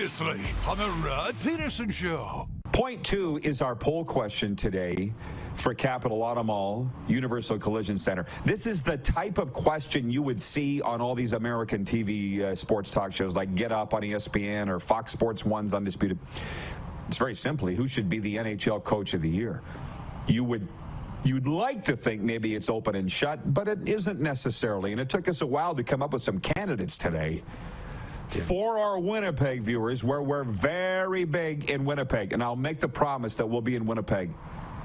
Previously on the Rod Pedersen Show. Point 2 is our poll question today for Capital Auto Mall Universal Collision Center. This is the type of question you would see on all these American TV sports talk shows like Get Up on ESPN or Fox Sports 1's Undisputed. It's very simply, who should be the NHL Coach of the Year? You'd like to think maybe it's open and shut, but it isn't necessarily. And it took us a while to come up with some candidates today. For our Winnipeg viewers, where we're very big in Winnipeg, and I'll make the promise that we'll be in Winnipeg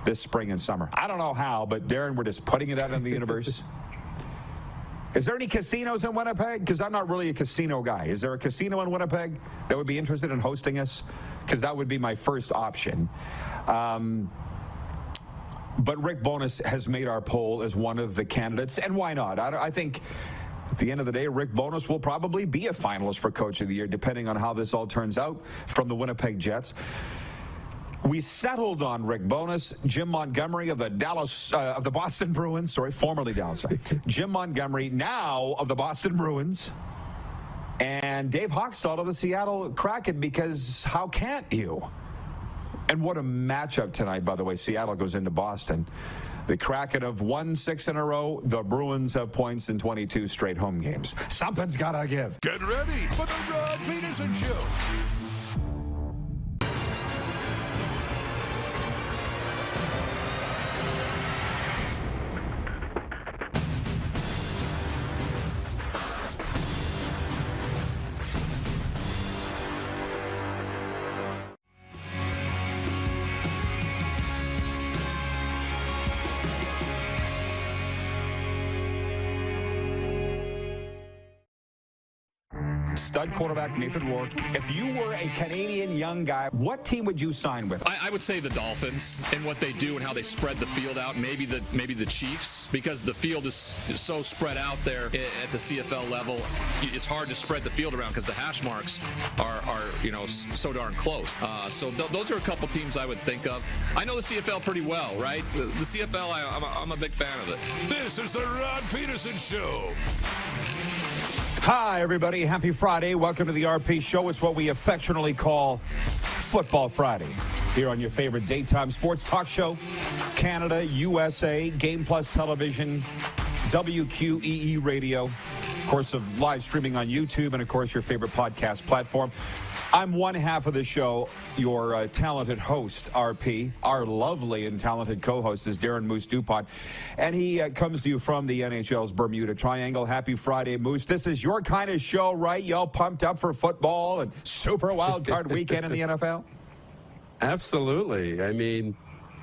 this spring and summer. I don't know how, but Darren, we're just putting it out in the universe. Is there any casinos in Winnipeg? Because I'm not really a casino guy. Is there a casino in Winnipeg that would be interested in hosting us? Because that would be my first option. But Rick Bowness has made our poll as one of the candidates, and why not? I think at the end of the day, Rick Bowness will probably be a finalist for Coach of the Year, depending on how this all turns out from the Winnipeg Jets. We settled on Rick Bowness, Jim Montgomery of the Boston Bruins, formerly Dallas. Jim Montgomery, now of the Boston Bruins, and Dave Hochstadt of the Seattle Kraken, because how can't you? And what a matchup tonight, by the way. Seattle goes into Boston. The Kraken have won 6 in a row. The Bruins have points in 22 straight home games. Something's got to give. Get ready for the Rod Pedersen Show. Stud quarterback Nathan Rourke. If you were a Canadian young guy, what team would you sign with? I would say the Dolphins and what they do and how they spread the field out. Maybe the Chiefs, because the field is so spread out there at the CFL level. It's hard to spread the field around because the hash marks are so darn close. So those are a couple teams I would think of. I know the CFL pretty well, right? The CFL, I'm a big fan of it. This is the Rod Pedersen Show. Hi, everybody. Happy Friday. Welcome to the RP Show. It's what we affectionately call Football Friday here on your favorite daytime sports talk show, Canada, USA, Game Plus Television, WQEE Radio, of course, of live streaming on YouTube, and, of course, your favorite podcast platform. I'm one half of the show, your talented host, RP. Our lovely and talented co-host is Darren Moose Dupont, and he comes to you from the NHL's Bermuda Triangle. Happy Friday, Moose. This is your kind of show, right? Y'all pumped up for football and Super Wild Card Weekend in the NFL? Absolutely. I mean,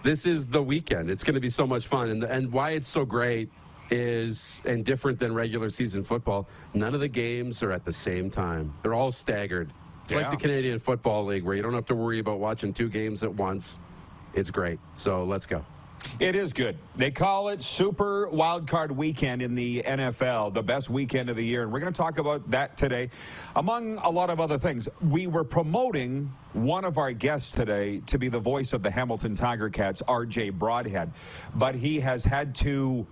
this is the weekend. It's going to be so much fun, and why it's so great is, and different than regular season football, none of the games are at the same time. They're all staggered. It's like the Canadian Football League, where you don't have to worry about watching 2 games at once. It's great. So let's go. It is good. They call it Super Wildcard Weekend in the NFL, the best weekend of the year. And we're going to talk about that today, among a lot of other things. We were promoting one of our guests today to be the voice of the Hamilton Tiger Cats, R.J. Broadhead. But he has had to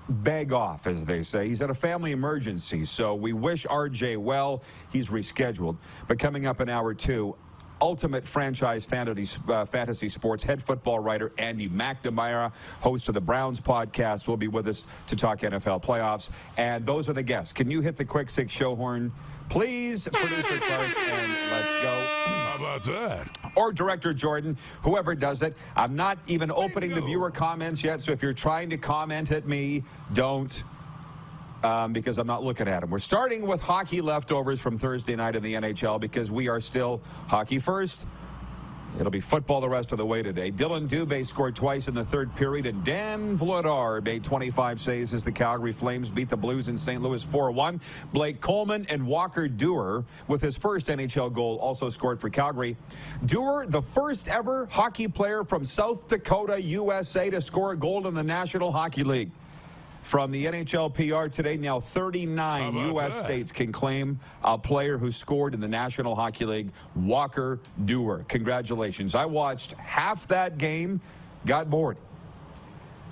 beg off, as they say. He's had a family emergency, so we wish RJ well. He's rescheduled. But coming up in hour 2, ultimate franchise fantasy sports head football writer Andy McNamara, host of the Browns podcast, will be with us to talk NFL playoffs. And those are the guests. Can you hit the quick 6 show horn, please, producer Clark, and let's go. How about that? Or Director Jordan, whoever does it. I'm not even opening the viewer comments yet, so if you're trying to comment at me, don't, because I'm not looking at them. We're starting with hockey leftovers from Thursday night in the NHL because we are still hockey first. It'll be football the rest of the way today. Dylan Dubé scored twice in the third period, and Dan Vladar made 25 saves as the Calgary Flames beat the Blues in St. Louis 4-1. Blake Coleman and Walker Duehr, with his first NHL goal, also scored for Calgary. Duehr, the first ever hockey player from South Dakota, USA, to score a goal in the National Hockey League. From the NHL PR today, now 39 U.S. states can claim a player who scored in the National Hockey League, Walker Duehr. Congratulations. I watched half that game, got bored.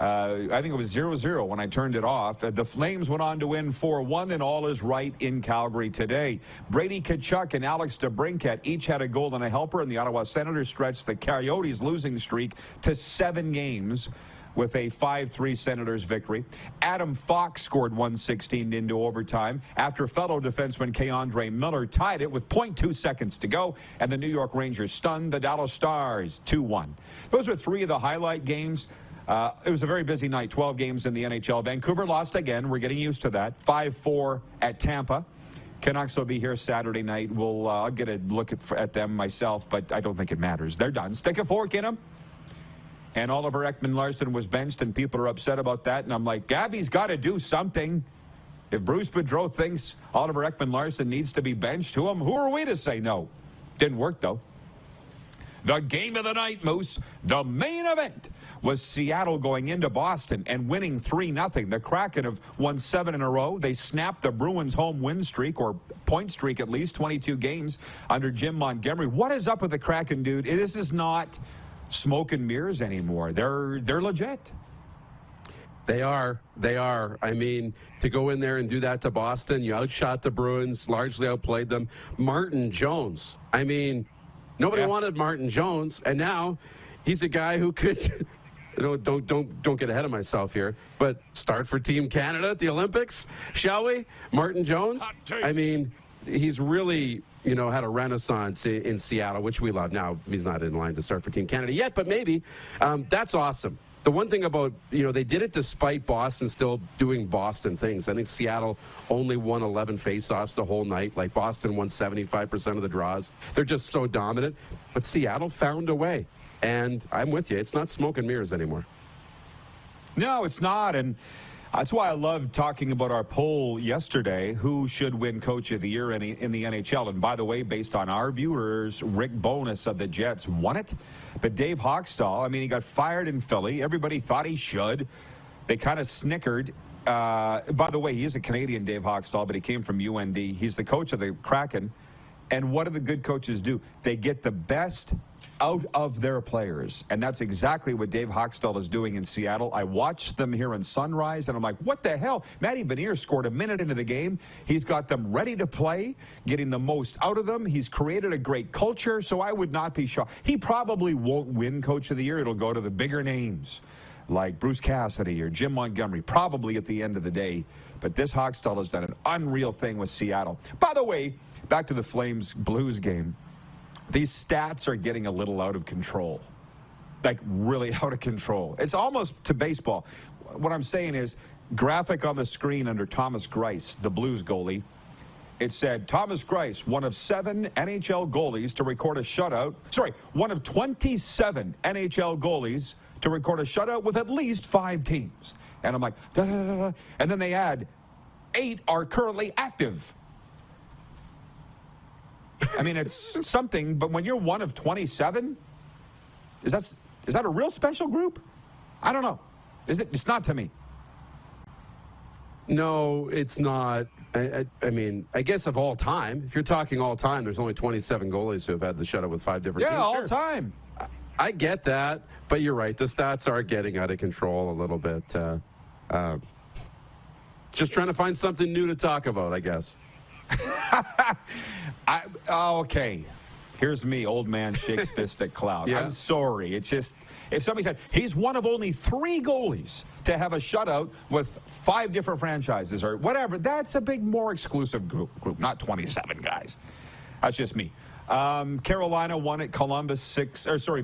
I think it was 0-0 when I turned it off. The Flames went on to win 4-1, and all is right in Calgary today. Brady Tkachuk and Alex DeBrincat each had a goal and a helper, and the Ottawa Senators stretched the Coyotes' losing streak to 7 games with a 5-3 Senators victory. Adam Fox scored 116 into overtime after fellow defenseman Keandre Miller tied it with 0.2 seconds to go, and the New York Rangers stunned the Dallas Stars 2-1. Those are 3 of the highlight games. It was a very busy night, 12 games in the NHL. Vancouver lost again. We're getting used to that. 5-4 at Tampa. Canucks will be here Saturday night. I'll get a look at them myself, but I don't think it matters. They're done. Stick a fork in them. And Oliver Ekman-Larsson was benched, and people are upset about that. And I'm like, Gabby's got to do something. If Bruce Boudreau thinks Oliver Ekman-Larsson needs to be benched, who are we to say no? Didn't work, though. The game of the night, Moose, the main event, was Seattle going into Boston and winning 3-0. The Kraken have won 7 in a row. They snapped the Bruins' home win streak, or point streak at least, 22 games under Jim Montgomery. What is up with the Kraken, dude? This is not smoke and mirrors anymore. They're legit. They are. I mean, to go in there and do that to Boston, you outshot the Bruins, largely outplayed them. Martin Jones. I mean, nobody wanted Martin Jones, and now he's a guy who could don't get ahead of myself here, but start for Team Canada at the Olympics, shall we? Martin Jones. I mean, he's really, had a renaissance in Seattle, which we love. Now, he's not in line to start for Team Canada yet, but maybe. That's awesome. The one thing about, they did it despite Boston still doing Boston things. I think Seattle only won 11 faceoffs the whole night. Like, Boston won 75% of the draws. They're just so dominant. But Seattle found a way. And I'm with you. It's not smoke and mirrors anymore. No, it's not. And that's why I love talking about our poll yesterday, who should win Coach of the Year in the NHL. And by the way, based on our viewers, Rick Bowness of the Jets won it. But Dave Hochstahl, he got fired in Philly. Everybody thought he should. They kind of snickered. By the way, he is a Canadian, Dave Hochstahl, but he came from UND. He's the coach of the Kraken. And what do the good coaches do? They get the best out of their players. And that's exactly what Dave Hochstahl is doing in Seattle. I watched them here in Sunrise, and I'm like, what the hell? Matty Benier scored a minute into the game. He's got them ready to play, getting the most out of them. He's created a great culture, so I would not be shocked. He probably won't win Coach of the Year. It'll go to the bigger names like Bruce Cassidy or Jim Montgomery, probably at the end of the day. But this Hochstahl has done an unreal thing with Seattle. By the way, back to the Flames-Blues game. These stats are getting a little out of control, like really out of control. It's almost to baseball. What I'm saying is, graphic on the screen under Thomas Greiss, the Blues goalie, it said, Thomas Greiss, one of 7 NHL goalies to record a shutout. Sorry, one of 27 NHL goalies to record a shutout with at least 5 teams. And I'm like, da, da, da, da. And then they add, 8 are currently active. It's something, but when you're one of 27, is that a real special group? I don't know. Is it? It's not to me. No, it's not. I guess of all time, if you're talking all time, there's only 27 goalies who have had the shutout with 5 different teams. Yeah, all time. I get that, but you're right. The stats are getting out of control a little bit. Just trying to find something new to talk about, I guess. Okay. Here's me, old man shakes fist at cloud. Yeah. I'm sorry. It's just, if somebody said, he's one of only 3 goalies to have a shutout with 5 different franchises or whatever, that's a big, more exclusive group, not 27 guys. That's just me. Carolina won at Columbus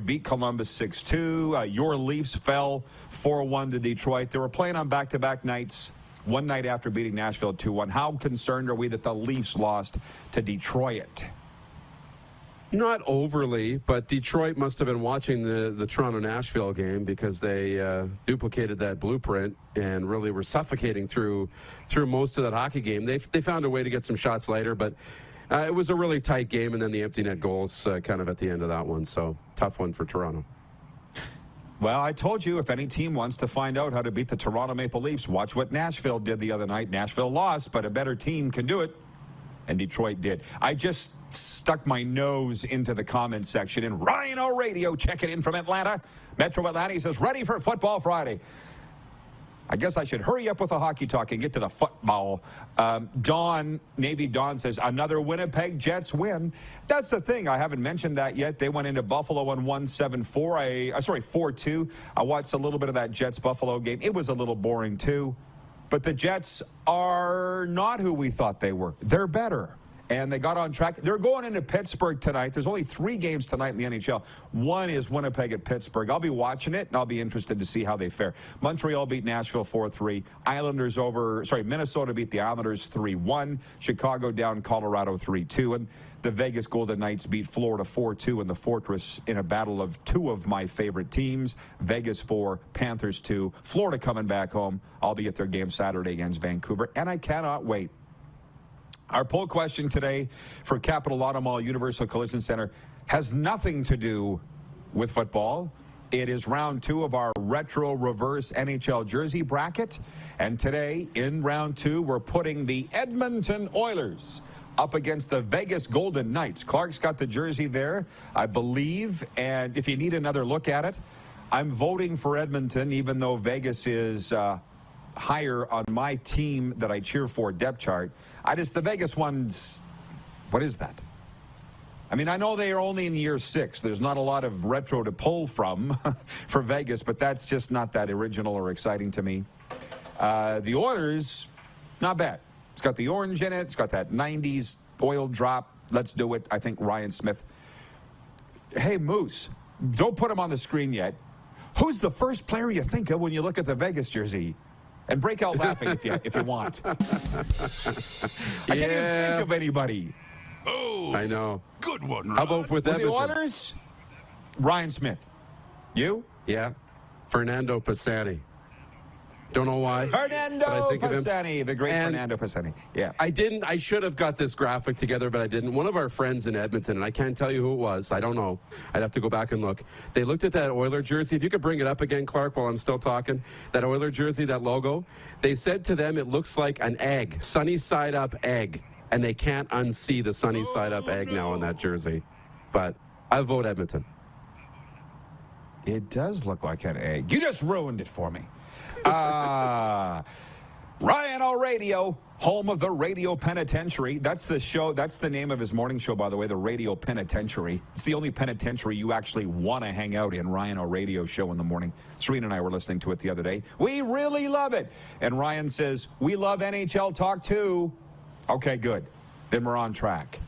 beat Columbus 6-2. Your Leafs fell 4-1 to Detroit. They were playing on back-to-back nights. One night after beating Nashville 2-1. How concerned are we that the Leafs lost to Detroit? Not overly, but Detroit must have been watching the Toronto-Nashville game because they duplicated that blueprint and really were suffocating through most of that hockey game. They found a way to get some shots later, but it was a really tight game, and then the empty net goals kind of at the end of that one. So tough one for Toronto. Well, I told you, if any team wants to find out how to beat the Toronto Maple Leafs, watch what Nashville did the other night. Nashville lost, but a better team can do it, and Detroit did. I just stuck my nose into the comments section, and Ryan O'Radio checking in from Atlanta. Metro Atlanta, he says, ready for Football Friday. I guess I should hurry up with the hockey talk and get to the football. Navy Dawn says, another Winnipeg Jets win. That's the thing. I haven't mentioned that yet. They went into Buffalo and won 4-2. I watched a little bit of that Jets-Buffalo game. It was a little boring, too. But the Jets are not who we thought they were. They're better. And they got on track. They're going into Pittsburgh tonight. There's only 3 games tonight in the NHL. One is Winnipeg at Pittsburgh. I'll be watching it, and I'll be interested to see how they fare. Montreal beat Nashville 4-3. Minnesota beat the Islanders 3-1. Chicago down Colorado 3-2. And the Vegas Golden Knights beat Florida 4-2 in the Fortress in a battle of 2 of my favorite teams. Vegas 4, Panthers 2. Florida coming back home. I'll be at their game Saturday against Vancouver, and I cannot wait. Our poll question today for Capital Auto Mall Universal Collision Center has nothing to do with football. It is round 2 of our retro reverse NHL jersey bracket. And today, in round 2, we're putting the Edmonton Oilers up against the Vegas Golden Knights. Clark's got the jersey there, I believe. And if you need another look at it, I'm voting for Edmonton, even though Vegas is higher on my team that I cheer for depth chart. The Vegas ones, what is that? I mean, I know they are only in year 6. There's not a lot of retro to pull from for Vegas, but that's just not that original or exciting to me. The Oilers, not bad. It's got the orange in it. It's got that 90s oil drop. Let's do it. I think Ryan Smith. Hey, Moose, don't put him on the screen yet. Who's the first player you think of when you look at the Vegas jersey? And break out laughing if you want. I can't even think of anybody. Oh, I know. Good one, Rod. How about with The Edmonton? Oilers? Ryan Smith. You? Yeah. Fernando Pisani. Don't know why. Fernando but I think of him. Pisani, the great And Fernando Pisani. Yeah. I should have got this graphic together, but I didn't. One of our friends in Edmonton, and I can't tell you who it was. I don't know. I'd have to go back and look. They looked at that Oiler jersey. If you could bring it up again, Clark, while I'm still talking. That Oiler jersey, that logo. They said to them it looks like an egg, sunny side up egg. And they can't unsee the sunny side up egg now on that jersey. But I vote Edmonton. It does look like an egg. You just ruined it for me. Ryan O'Radio, home of the Radio Penitentiary. That's the show. That's the name of his morning show, by the way, the Radio Penitentiary. It's the only penitentiary you actually want to hang out in, Ryan O'Radio show in the morning. Serena and I were listening to it the other day. We really love it. And Ryan says, we love NHL talk too. Okay, good. Then we're on track.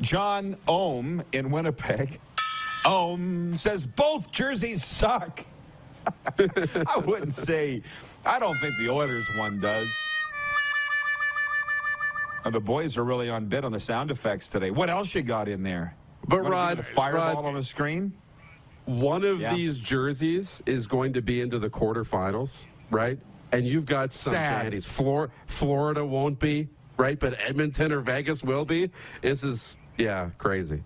John Ohm in Winnipeg. Ohm says both jerseys suck. I wouldn't say. I don't think the Oilers one does. The boys are really on bid on the sound effects today. What else you got in there? But Rod, the fireball on the screen. One of these jerseys is going to be into the quarterfinals, right? And you've got some daddies. Florida won't be, right? But Edmonton or Vegas will be. This is, crazy.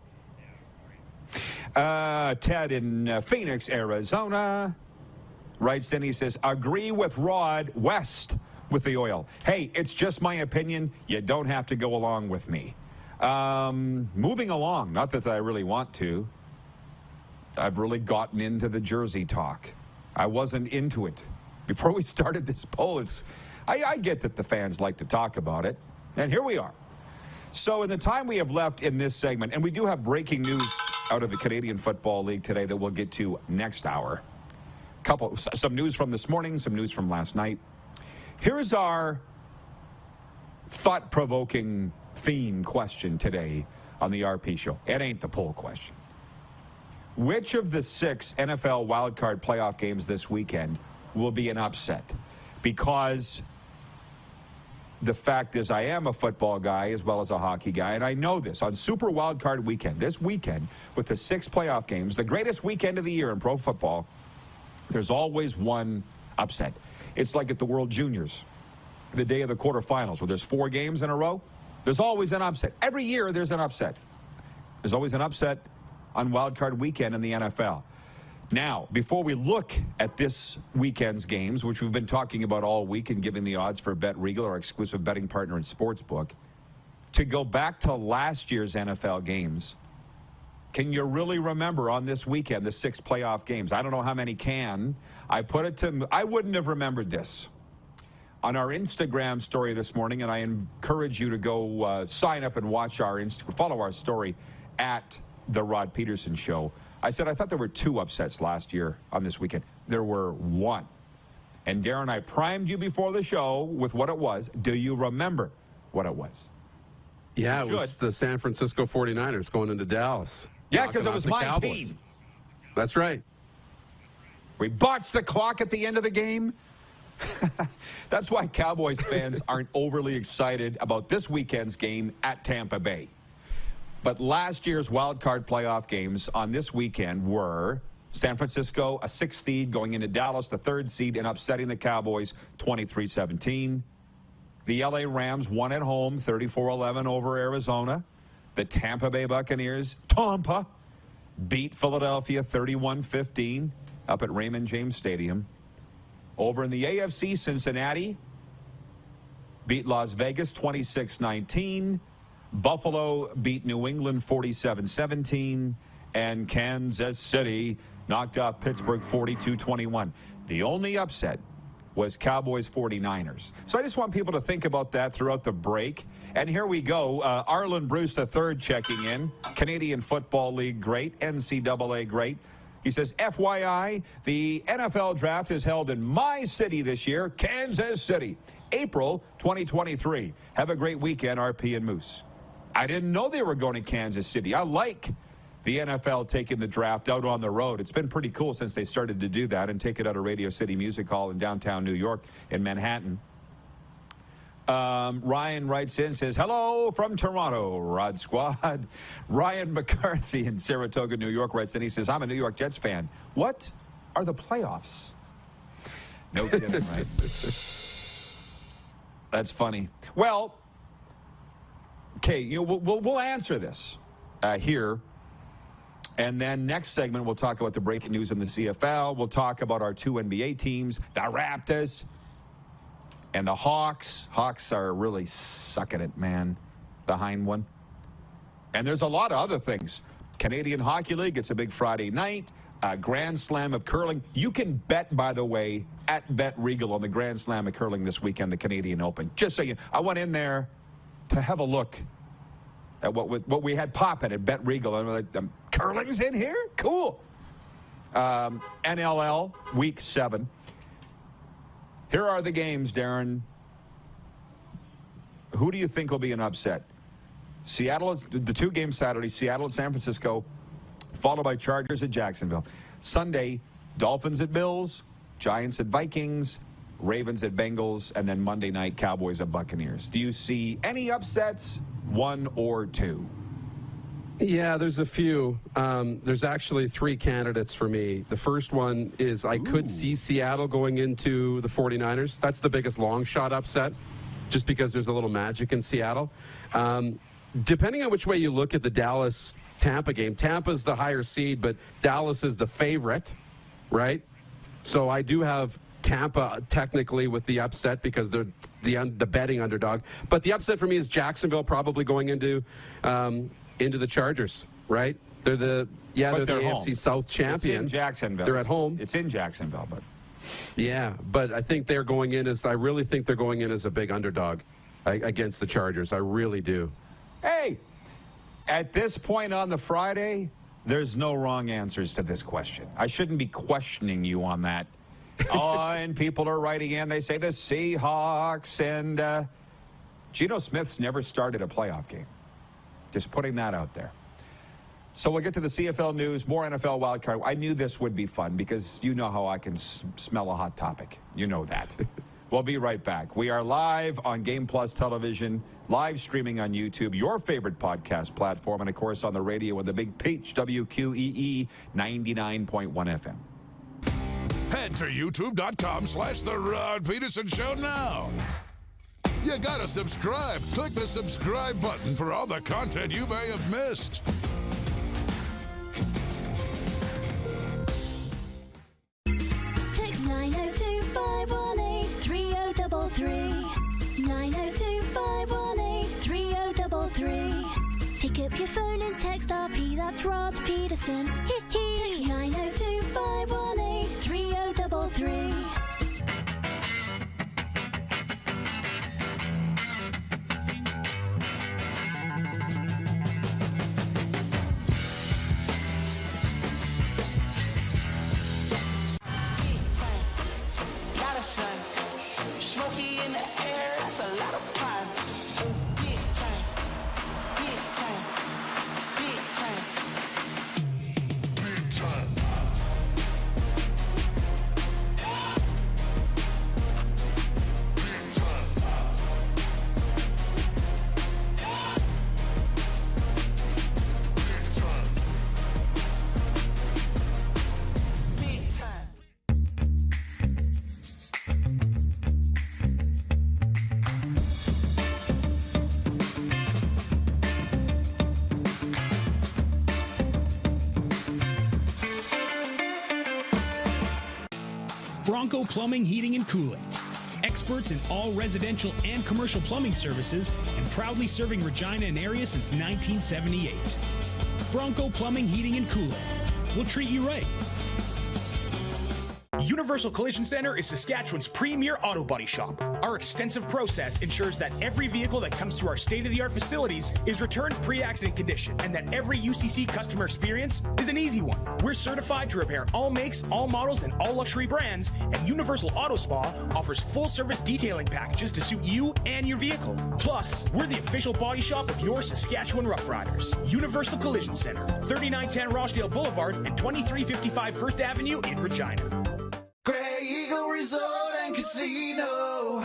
Ted in Phoenix, Arizona, writes in, he says, agree with Rod, West with the oil. Hey, it's just my opinion. You don't have to go along with me. Moving along, not that I really want to. I've really gotten into the jersey talk. I wasn't into it. Before we started this poll, I get that the fans like to talk about it. And here we are. So in the time we have left in this segment, and we do have breaking news out of the Canadian Football League today that we'll get to next hour. Some news from this morning, some news from last night. Here's our thought-provoking theme question today on the RP Show. It ain't the poll question. Which of the 6 NFL wildcard playoff games this weekend will be an upset? Because the fact is I am a football guy as well as a hockey guy, and I know this. On Super Wildcard Weekend, this weekend, with the 6 playoff games, the greatest weekend of the year in pro football, there's always one upset. It's like at the World Juniors, the day of the quarterfinals, where there's 4 games in a row. There's always an upset. Every year there's an upset. There's always an upset on Wild Card Weekend in the NFL. Now, before we look at this weekend's games, which we've been talking about all week and giving the odds for Bet Regal, our exclusive betting partner in Sportsbook, to go back to last year's NFL games, can you really remember on this weekend the 6 playoff games? I don't know how many can. I wouldn't have remembered this. on our Instagram story this morning, and I encourage you to go sign up and watch follow our story at The Rod Pedersen Show. I said I thought there were 2 upsets last year on this weekend. There were 1. And Darren, I primed you before the show with what it was. Do you remember what it was? Yeah, it was the San Francisco 49ers going into Dallas. Yeah, because it was my team. That's right. We botched the clock at the end of the game. That's why Cowboys fans aren't overly excited about this weekend's game at Tampa Bay. But last year's wild card playoff games on this weekend were San Francisco, a 6th seed, going into Dallas, the 3rd seed, and upsetting the Cowboys 23-17. The LA Rams won at home 34-11 over Arizona. The Tampa Bay Buccaneers, Tampa, beat Philadelphia 31-15 up at Raymond James Stadium. Over in the AFC, Cincinnati beat Las Vegas 26-19. Buffalo beat New England 47-17. And Kansas City knocked off Pittsburgh 42-21. The only upset was Cowboys 49ers. So I just want people to think about that throughout the break. And here we go. Arlen Bruce III checking in. Canadian Football League great. NCAA great. He says, FYI, the NFL draft is held in my city this year, Kansas City, April 2023. Have a great weekend, RP and Moose. I didn't know they were going to Kansas City. I like the NFL taking the draft out on the road. It's been pretty cool since they started to do that and take it out of Radio City Music Hall in downtown New York in Manhattan. Ryan writes in, says, hello from Toronto, Rod Squad. Ryan McCarthy in Saratoga, New York writes in, he says, I'm a New York Jets fan. What are the playoffs? No kidding, right? That's funny. Well, okay, we'll answer this here. And then next segment, we'll talk about the breaking news in the CFL. We'll talk about our 2 NBA teams, the Raptors and the Hawks. Hawks are really sucking it, man. The hind one. And there's a lot of other things. Canadian Hockey League, it's a big Friday night. Grand Slam of curling. You can bet, by the way, at Bet Regal on the Grand Slam of curling this weekend, the Canadian Open. Just so you, I went in there to have a look at what we had popping at Bet Regal. And I'm like, curling's in here? Cool. NLL, Week 7. Here are the games, Darren. Who do you think will be an upset? Seattle, the 2 games Saturday, Seattle at San Francisco, followed by Chargers at Jacksonville. Sunday, Dolphins at Bills, Giants at Vikings, Ravens at Bengals, and then Monday night, Cowboys at Buccaneers. Do you see any upsets, 1 or 2? Yeah, there's a few. There's actually 3 candidates for me. The first one is I could see Seattle going into the 49ers. That's the biggest long shot upset, just because there's a little magic in Seattle. Depending on which way you look at the Dallas-Tampa game, Tampa's the higher seed, but Dallas is the favorite, right? So I do have Tampa technically with the upset because they're the betting underdog. But the upset for me is Jacksonville probably going into the Chargers, right? They're the AFC South champion. It's in Jacksonville. They're at home. It's in Jacksonville, but yeah, but I think they're going in as a big underdog against the Chargers. I really do. Hey, at this point on the Friday, there's no wrong answers to this question. I shouldn't be questioning you on that. And people are writing in. They say the Seahawks and Geno Smith's never started a playoff game. Just putting that out there. So we'll get to the CFL news, more NFL wildcard. I knew this would be fun because you know how I can smell a hot topic. You know that. We'll be right back. We are live on Game Plus Television, live streaming on YouTube, your favorite podcast platform, and, of course, on the radio with the Big Peach, WQEE 99.1 FM. Head to youtube.com/The Rod Pedersen Show now. You gotta subscribe. Click the subscribe button for all the content you may have missed. Text 902-518-3033. 902-518-3033. Pick up your phone and text RP, that's Rod Pedersen. Text 902-518-3033. Bronco Plumbing, Heating, and Cooling. Experts in all residential and commercial plumbing services and proudly serving Regina and area since 1978. Bronco Plumbing, Heating, and Cooling. We'll treat you right. Universal Collision Center is Saskatchewan's premier auto body shop. Our extensive process ensures that every vehicle that comes through our state-of-the-art facilities is returned pre-accident condition and that every UCC customer experience is an easy one. We're certified to repair all makes, all models, and all luxury brands, and Universal Auto Spa offers full-service detailing packages to suit you and your vehicle. Plus, we're the official body shop of your Saskatchewan Rough Riders. Universal Collision Center, 3910 Rochdale Boulevard and 2355 First Avenue in Regina. Grey Eagle Resort and Casino.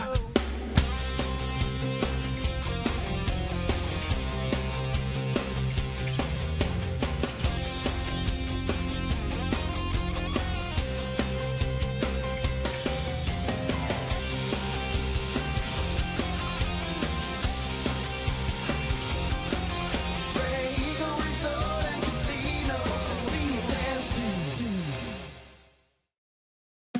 Grey Eagle Resort and Casino.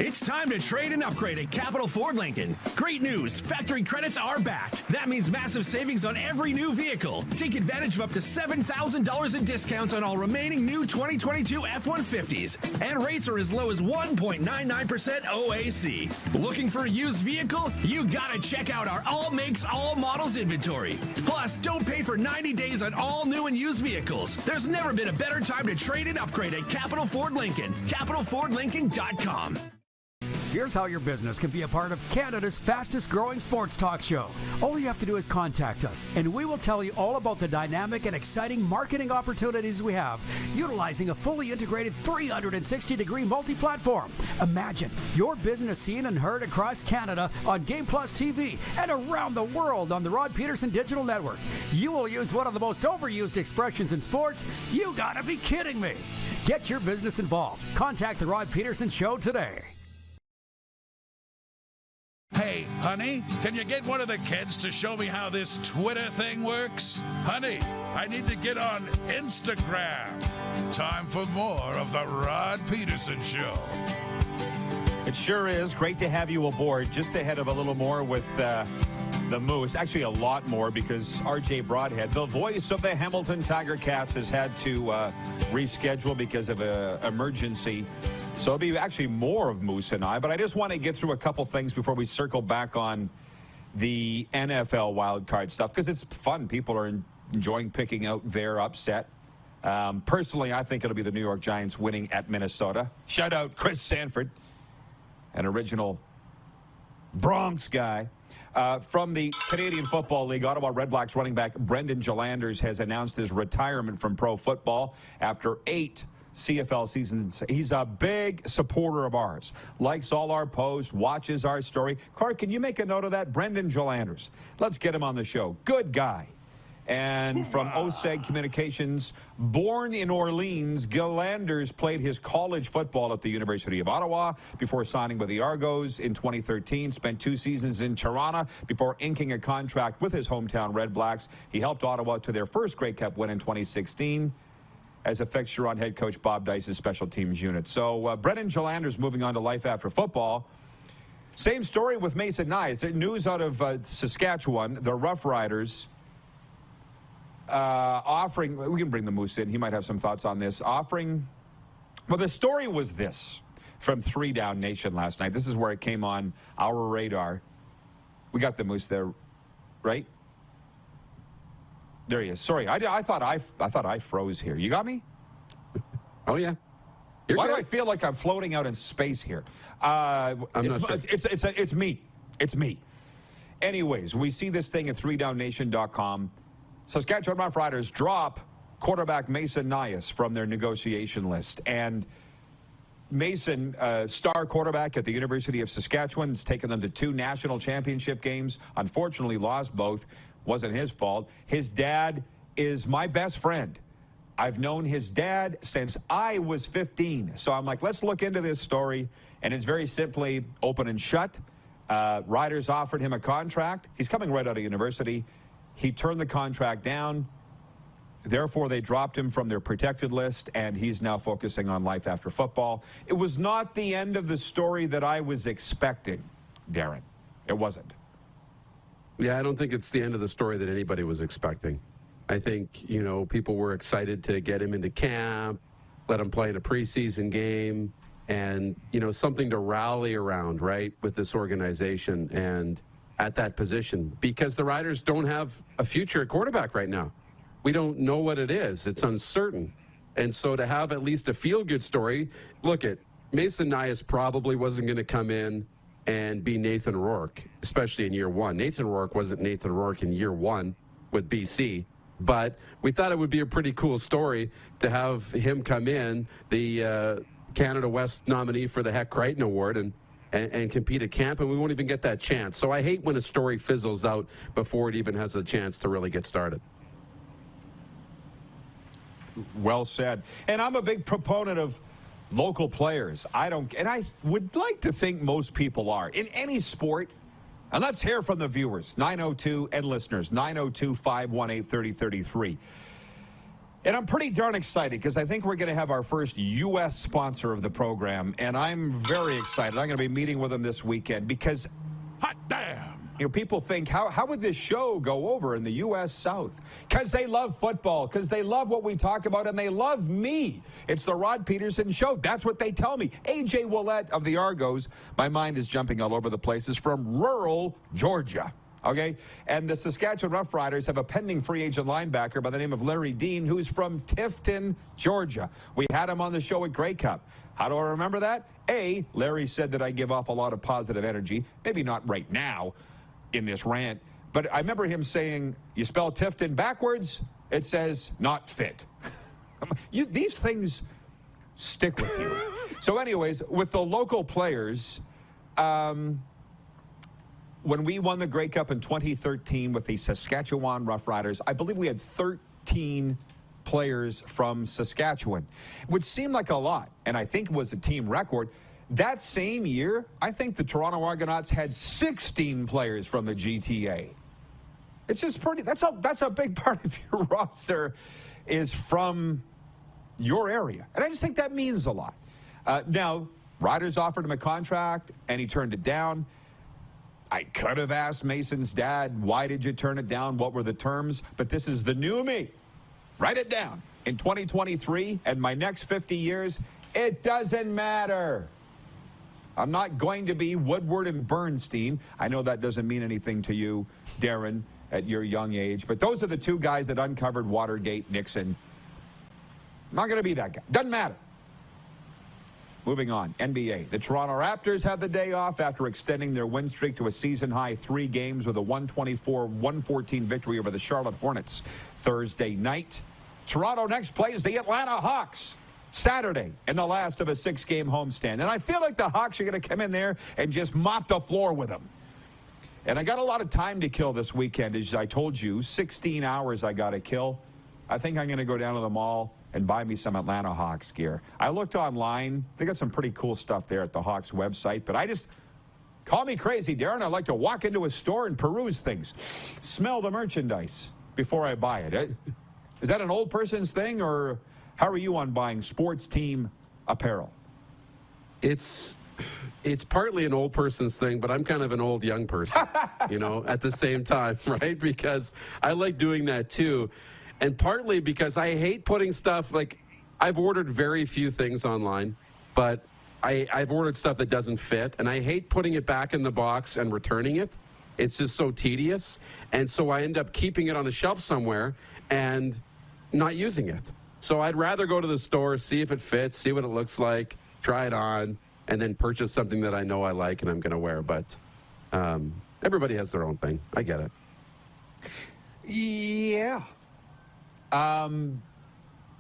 It's time to trade and upgrade at Capital Ford Lincoln. Great news, factory credits are back. That means massive savings on every new vehicle. Take advantage of up to $7,000 in discounts on all remaining new 2022 F-150s. And rates are as low as 1.99% OAC. Looking for a used vehicle? You gotta check out our all makes, all models inventory. Plus, don't pay for 90 days on all new and used vehicles. There's never been a better time to trade and upgrade at Capital Ford Lincoln. CapitalFordLincoln.com. Here's how your business can be a part of Canada's fastest growing sports talk show. All you have to do is contact us, and we will tell you all about the dynamic and exciting marketing opportunities we have, utilizing a fully integrated 360-degree multi-platform. Imagine your business seen and heard across Canada on Game Plus TV and around the world on the Rod Pedersen Digital Network. You will use one of the most overused expressions in sports. You gotta be kidding me. Get your business involved. Contact the Rod Pedersen Show today. Hey, honey, can you get one of the kids to show me how this Twitter thing works? Honey, I need to get on Instagram. Time for more of the Rod Pedersen Show. It sure is. Great to have you aboard. Just ahead of a little more with the Moose. Actually, a lot more, because RJ Broadhead, the voice of the Hamilton Tiger Cats, has had to reschedule because of an emergency. So it'll be actually more of Moose and I, but I just want to get through a couple things before we circle back on the NFL wildcard stuff, because it's fun. People are enjoying picking out their upset. Personally, I think it'll be the New York Giants winning at Minnesota. Shout out Chris Sanford, an original Bronx guy. From the Canadian Football League, Ottawa Redblacks running back Brendan Jalanders has announced his retirement from pro football after 8 CFL seasons. He's a big supporter of ours, likes all our posts, watches our story. Clark, can you make a note of that? Brendan Jalanders. Let's get him on the show. Good guy. And from OSEG Communications, born in Orleans, Jalanders played his college football at the University of Ottawa before signing with the Argos in 2013, spent 2 seasons in Toronto before inking a contract with his hometown Red Blacks. He helped Ottawa to their first Grey Cup win in 2016. As a fixture on head coach Bob Dice's special teams unit. So Brendan Jalanders moving on to life after football. Same story with Mason Nyes. News out of Saskatchewan, the Rough Riders offering, we can bring the Moose in, he might have some thoughts on this, offering, well, the story was this from 3 Down Nation last night. This is where it came on our radar. We got the Moose there, right? There he is. Sorry, I thought I froze here. You got me? Oh yeah. Why do I feel like I'm floating out in space here? It's me. It's me. Anyways, we see this thing at 3downnation.com. Saskatchewan Rough Riders drop quarterback Mason Nyes from their negotiation list, and Mason, star quarterback at the University of Saskatchewan, has taken them to 2 national championship games. Unfortunately, lost both. Wasn't his fault. His dad is my best friend. I've known his dad since I was 15. So I'm like, let's look into this story. And it's very simply open and shut. Riders offered him a contract. He's coming right out of university. He turned the contract down. Therefore, they dropped him from their protected list, and he's now focusing on life after football. It was not the end of the story that I was expecting, Darren. It wasn't. Yeah, I don't think it's the end of the story that anybody was expecting. I think, people were excited to get him into camp, let him play in a preseason game, and, something to rally around, right, with this organization and at that position. Because the Riders don't have a future at quarterback right now. We don't know what it is. It's uncertain. And so to have at least a feel-good story, look at Mason Nyhus probably wasn't going to come in and be Nathan Rourke, especially in year one. Nathan Rourke wasn't Nathan Rourke in year one with BC, but we thought it would be a pretty cool story to have him come in, the Canada West nominee for the Heck Crichton Award, and compete at camp, and we won't even get that chance. So I hate when a story fizzles out before it even has a chance to really get started. Well said. And I'm a big proponent of local players. And I would like to think most people are in any sport. And let's hear from the viewers, 902 and listeners, 902-518-3033. And I'm pretty darn excited because I think we're going to have our first U.S. sponsor of the program, and I'm very excited. I'm going to be meeting with them this weekend because, hot damn, people think, how would this show go over in the U.S. South? Because they love football, because they love what we talk about, and they love me. It's the Rod Pedersen Show. That's what they tell me. A.J. Willett of the Argos, my mind is jumping all over the place, is from rural Georgia. Okay? And the Saskatchewan Roughriders have a pending free agent linebacker by the name of Larry Dean, who's from Tifton, Georgia. We had him on the show at Grey Cup. How do I remember that? A, Larry said that I give off a lot of positive energy. Maybe not right now in this rant, but I remember him saying, you spell Tifton backwards, it says not fit. These things stick with you. So anyways, with the local players, when we won the Grey Cup in 2013 with the Saskatchewan Roughriders, I believe we had 13 players from Saskatchewan, which seemed like a lot, and I think it was a team record. That same year, I think the Toronto Argonauts had 16 players from the GTA. It's just pretty, that's a big part of your roster is from your area. And I just think that means a lot. Now, Riders offered him a contract, and he turned it down. I could have asked Mason's dad, why did you turn it down? What were the terms? But this is the new me. Write it down. In 2023 and my next 50 years, it doesn't matter. I'm not going to be Woodward and Bernstein. I know that doesn't mean anything to you, Darren, at your young age. But those are the two guys that uncovered Watergate, Nixon. I'm not going to be that guy. Doesn't matter. Moving on, NBA. The Toronto Raptors have the day off after extending their win streak to a season-high 3 games with a 124-114 victory over the Charlotte Hornets Thursday night. Toronto next plays the Atlanta Hawks Saturday in the last of a 6-game homestand. And I feel like the Hawks are going to come in there and just mop the floor with them. And I got a lot of time to kill this weekend. As I told you, 16 hours I got to kill. I think I'm going to go down to the mall and buy me some Atlanta Hawks gear. I looked online. They got some pretty cool stuff there at the Hawks website. But I just, call me crazy, Darren. I like to walk into a store and peruse things. Smell the merchandise before I buy it. Is that an old person's thing, or how are you on buying sports team apparel? It's partly an old person's thing, but I'm kind of an old young person, at the same time, right? Because I like doing that too. And partly because I hate putting stuff, like I've ordered very few things online, but I've ordered stuff that doesn't fit, and I hate putting it back in the box and returning it. It's just so tedious. And so I end up keeping it on a shelf somewhere and not using it. So I'd rather go to the store, see if it fits, see what it looks like, try it on, and then purchase something that I know I like and I'm going to wear. But everybody has their own thing. I get it. Yeah.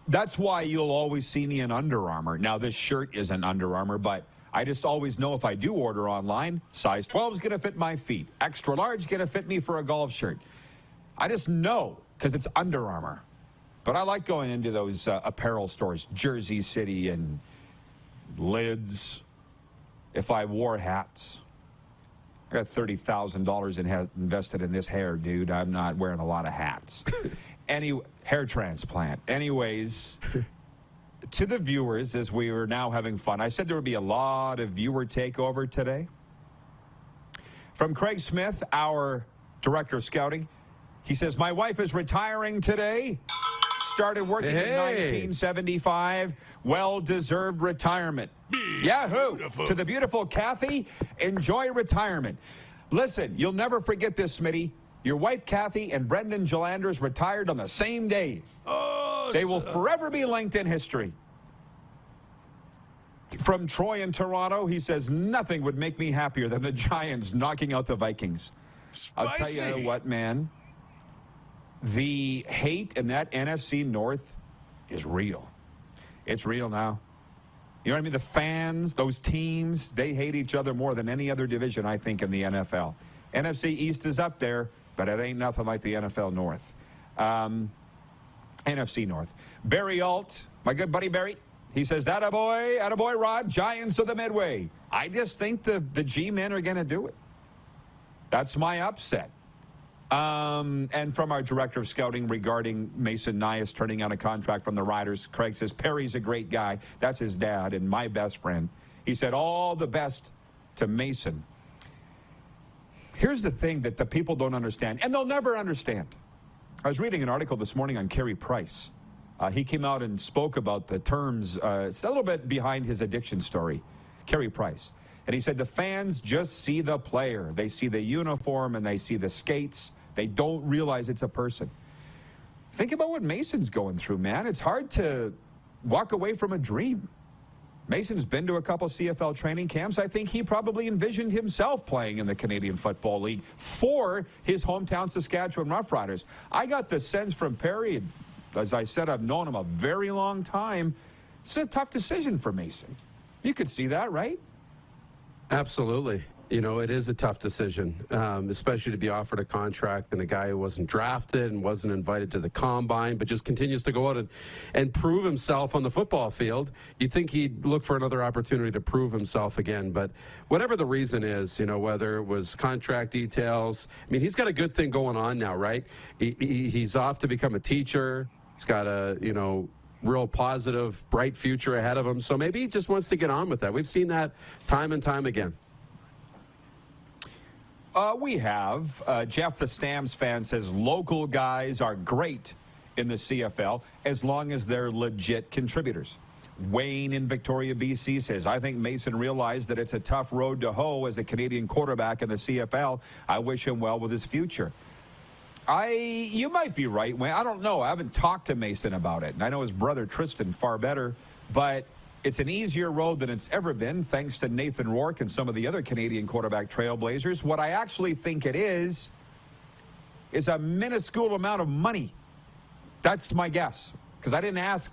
That's why you'll always see me in Under Armour. Now, this shirt isn't Under Armour, but I just always know if I do order online, size 12 is going to fit my feet. Extra large is going to fit me for a golf shirt. I just know because it's Under Armour. But I like going into those apparel stores, Jersey City and Lids. If I wore hats, I got $30,000 invested in this hair, dude. I'm not wearing a lot of hats. Hair transplant. Anyways, to the viewers, as we were now having fun, I said there would be a lot of viewer takeover today. From Craig Smith, our director of scouting, he says, my wife is retiring today. Started working in 1975. Well-deserved retirement. Yahoo! Beautiful. To the beautiful Kathy, enjoy retirement. Listen, you'll never forget this, Smitty. Your wife, Kathy, and Brendan Jalanders retired on the same day. Oh, They will forever be linked in history. From Troy in Toronto, he says, nothing would make me happier than the Giants knocking out the Vikings. I'll tell you what, man. The hate in that NFC North is real. It's real now. You know what I mean? The fans, those teams, they hate each other more than any other division, I think, in the NFL. NFC East is up there, but it ain't nothing like the NFL North. NFC North. Barry Alt, my good buddy Barry, he says, attaboy, Rod, Giants of the Midway. I just think the G-men are going to do it. That's my upset. And from our director of scouting regarding Mason Nias turning on a contract from the Riders, Craig says, Perry's a great guy. That's his dad and my best friend. He said, all the best to Mason. Here's the thing that the people don't understand, and they'll never understand. I was reading an article this morning on Carey Price. He came out and spoke about the terms, it's a little bit behind his addiction story, Carey Price. And he said the fans just see the player. They see the uniform and they see the skates. They don't realize it's a person. Think about what Mason's going through, man. It's hard to walk away from a dream. Mason's been to a couple CFL training camps. I think he probably envisioned himself playing in the Canadian Football League for his hometown Saskatchewan Roughriders. I got the sense from Perry, as I said, I've known him a very long time. It's a tough decision for Mason. You could see that, right? Absolutely. You know, it is a tough decision, especially to be offered a contract and a guy who wasn't drafted and wasn't invited to the combine, but just continues to go out and prove himself on the football field. You'd think he'd look for another opportunity to prove himself again. But whatever the reason is, you know, whether it was contract details, I mean, he's got a good thing going on now, right? He's off to become a teacher. He's got a, you know, real positive, bright future ahead of him. So maybe he just wants to get on with that. We've seen that time and time again. We have. Jeff the Stamps fan says local guys are great in the CFL as long as they're legit contributors. Wayne in Victoria, BC says, I think Mason realized that it's a tough road to hoe as a Canadian quarterback in the CFL. I wish him well with his future. You might be right, Wayne. I don't know. I haven't talked to Mason about it. And I know his brother Tristan far better. But it's an easier road than it's ever been, thanks to Nathan Rourke and some of the other Canadian quarterback trailblazers. What I actually think it is a minuscule amount of money. That's my guess, because I didn't ask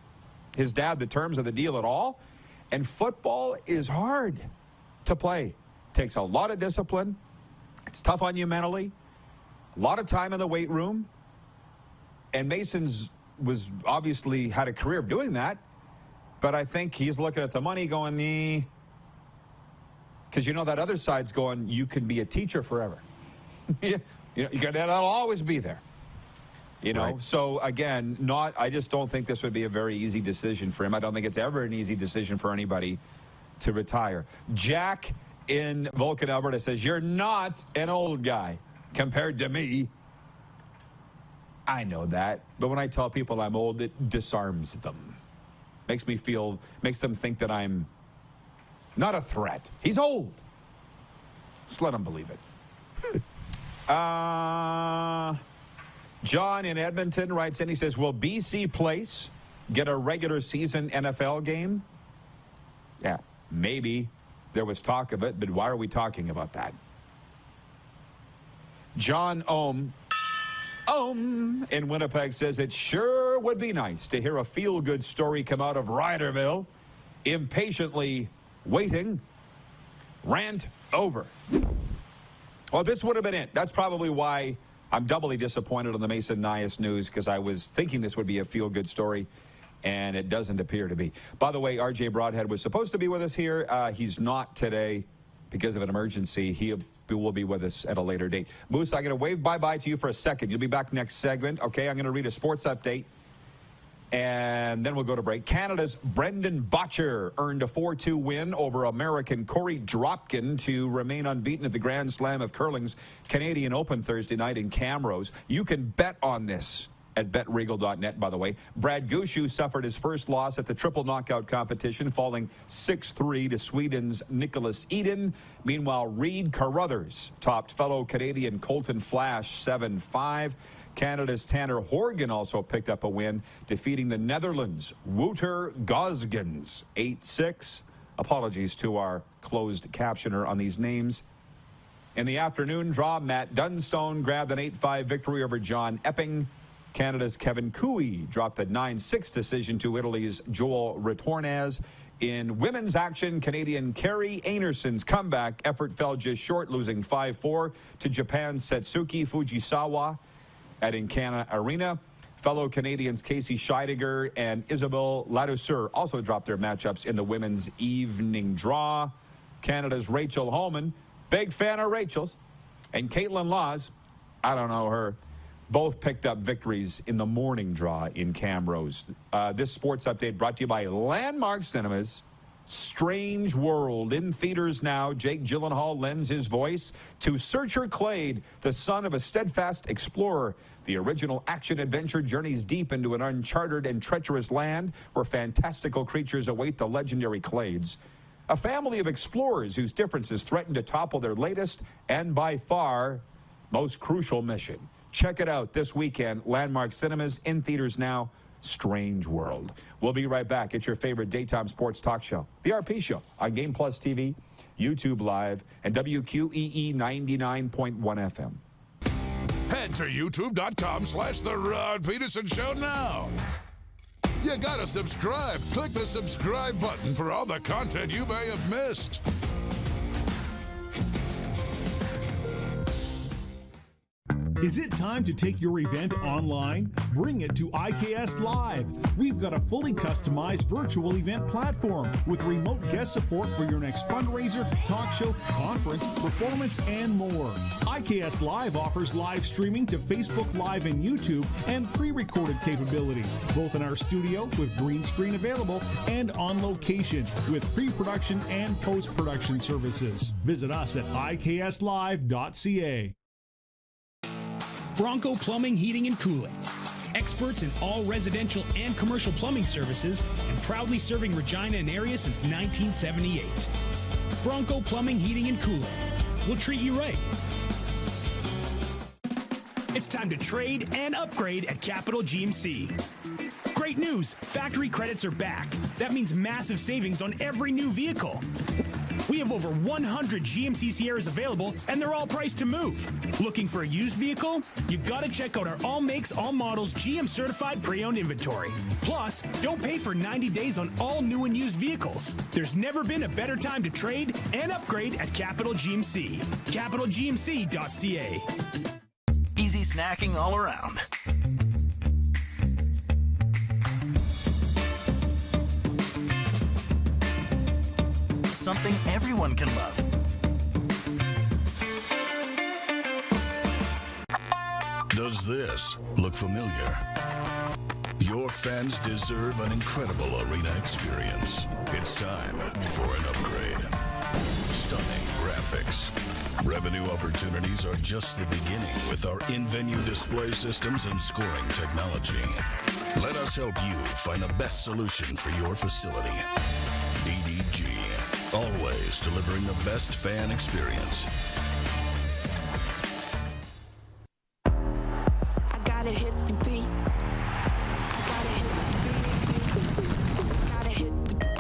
his dad the terms of the deal at all. And football is hard to play. It takes a lot of discipline. It's tough on you mentally. A lot of time in the weight room. And Mason's was obviously had a career of doing that. But I think he's looking at the money going, because you know that other side's going, you can be a teacher forever. You know, that'll always be there. You know, right. So again, I just don't think this would be a very easy decision for him. I don't think it's ever an easy decision for anybody to retire. Jack in Vulcan, Alberta says, you're not an old guy compared to me. I know that. But when I tell people I'm old, it disarms them. Makes them think that I'm not a threat. He's old. Just let him believe it. John in Edmonton writes in, he says, will BC Place get a regular season NFL game? Yeah, maybe. There was talk of it, but why are we talking about that? John Ohm in Winnipeg says it sure would be nice to hear a feel-good story come out of Ryderville. Impatiently waiting. Rant over. Well, this would have been it. That's probably why I'm doubly disappointed on the Mason Nias news, because I was thinking this would be a feel-good story, and it doesn't appear to be. By the way, RJ Broadhead was supposed to be with us here. He's not today. because of an emergency. He will be with us at a later date. Moose, I'm going to wave bye-bye to you for a second. You'll be back next segment. Okay, I'm going to read a sports update, and then we'll go to break. Canada's Brendan Botcher earned a 4-2 win over American Corey Dropkin to remain unbeaten at the Grand Slam of Curling's Canadian Open Thursday night in Camrose. You can bet on this at betregal.net, by the way. Brad Gushue suffered his first loss at the triple knockout competition, falling 6-3 to Sweden's Nicholas Eden. Meanwhile, Reid Carruthers topped fellow Canadian Colton Flash 7-5. Canada's Tanner Horgan also picked up a win, defeating the Netherlands' Wouter Gosgens 8-6. Apologies to our closed captioner on these names. In the afternoon draw, Matt Dunstone grabbed an 8-5 victory over John Epping. Canada's Kevin Cooey dropped the 9-6 decision to Italy's Joel Retornaz. In women's action, Canadian Carrie Anerson's comeback effort fell just short, losing 5-4 to Japan's Setsuki Fujisawa at Encana Arena. Fellow Canadians Casey Scheidegger and Isabelle Ladouceur also dropped their matchups in the women's evening draw. Canada's Rachel Holman, big fan of Rachel's, and Caitlin Laws, I don't know her, both picked up victories in the morning draw in Camrose. This sports update brought to you by Landmark Cinemas. Strange World in theaters now. Jake Gyllenhaal lends his voice to Searcher Clade, the son of a steadfast explorer. The original action-adventure journeys deep into an uncharted and treacherous land where fantastical creatures await the legendary Clades. A family of explorers whose differences threaten to topple their latest and by far most crucial mission. Check it out this weekend. Landmark Cinemas in theaters now. Strange World. We'll be right back. It's your favorite daytime sports talk show, The RP Show, on Game Plus TV, YouTube Live, and WQEE 99.1 FM. Head to youtube.com/The Rod Pedersen Show now. You gotta subscribe. Click the subscribe button for all the content you may have missed. Is it time to take your event online? Bring it to IKS Live. We've got a fully customized virtual event platform with remote guest support for your next fundraiser, talk show, conference, performance, and more. IKS Live offers live streaming to Facebook Live and YouTube and pre-recorded capabilities, both in our studio with green screen available and on location with pre-production and post-production services. Visit us at ikslive.ca. Bronco Plumbing, Heating, and Cooling. Experts in all residential and commercial plumbing services and proudly serving Regina and area since 1978. Bronco Plumbing, Heating, and Cooling. We'll treat you right. It's time to trade and upgrade at Capital GMC. Great news, factory credits are back. That means massive savings on every new vehicle. We have over 100 GMC Sierras available, and they're all priced to move. Looking for a used vehicle? You gotta check out our all makes, all models, GM certified pre-owned inventory. Plus, don't pay for 90 days on all new and used vehicles. There's never been a better time to trade and upgrade at Capital GMC. CapitalGMC.ca. Easy snacking all around. Something everyone can love. Does this look familiar? Your fans deserve an incredible arena experience. It's time for an upgrade. Stunning graphics. Revenue opportunities are just the beginning with our in-venue display systems and scoring technology. Let us help you find the best solution for your facility. EDG. Always delivering the best fan experience. I gotta hit the beat. I gotta hit the beat. Gotta hit the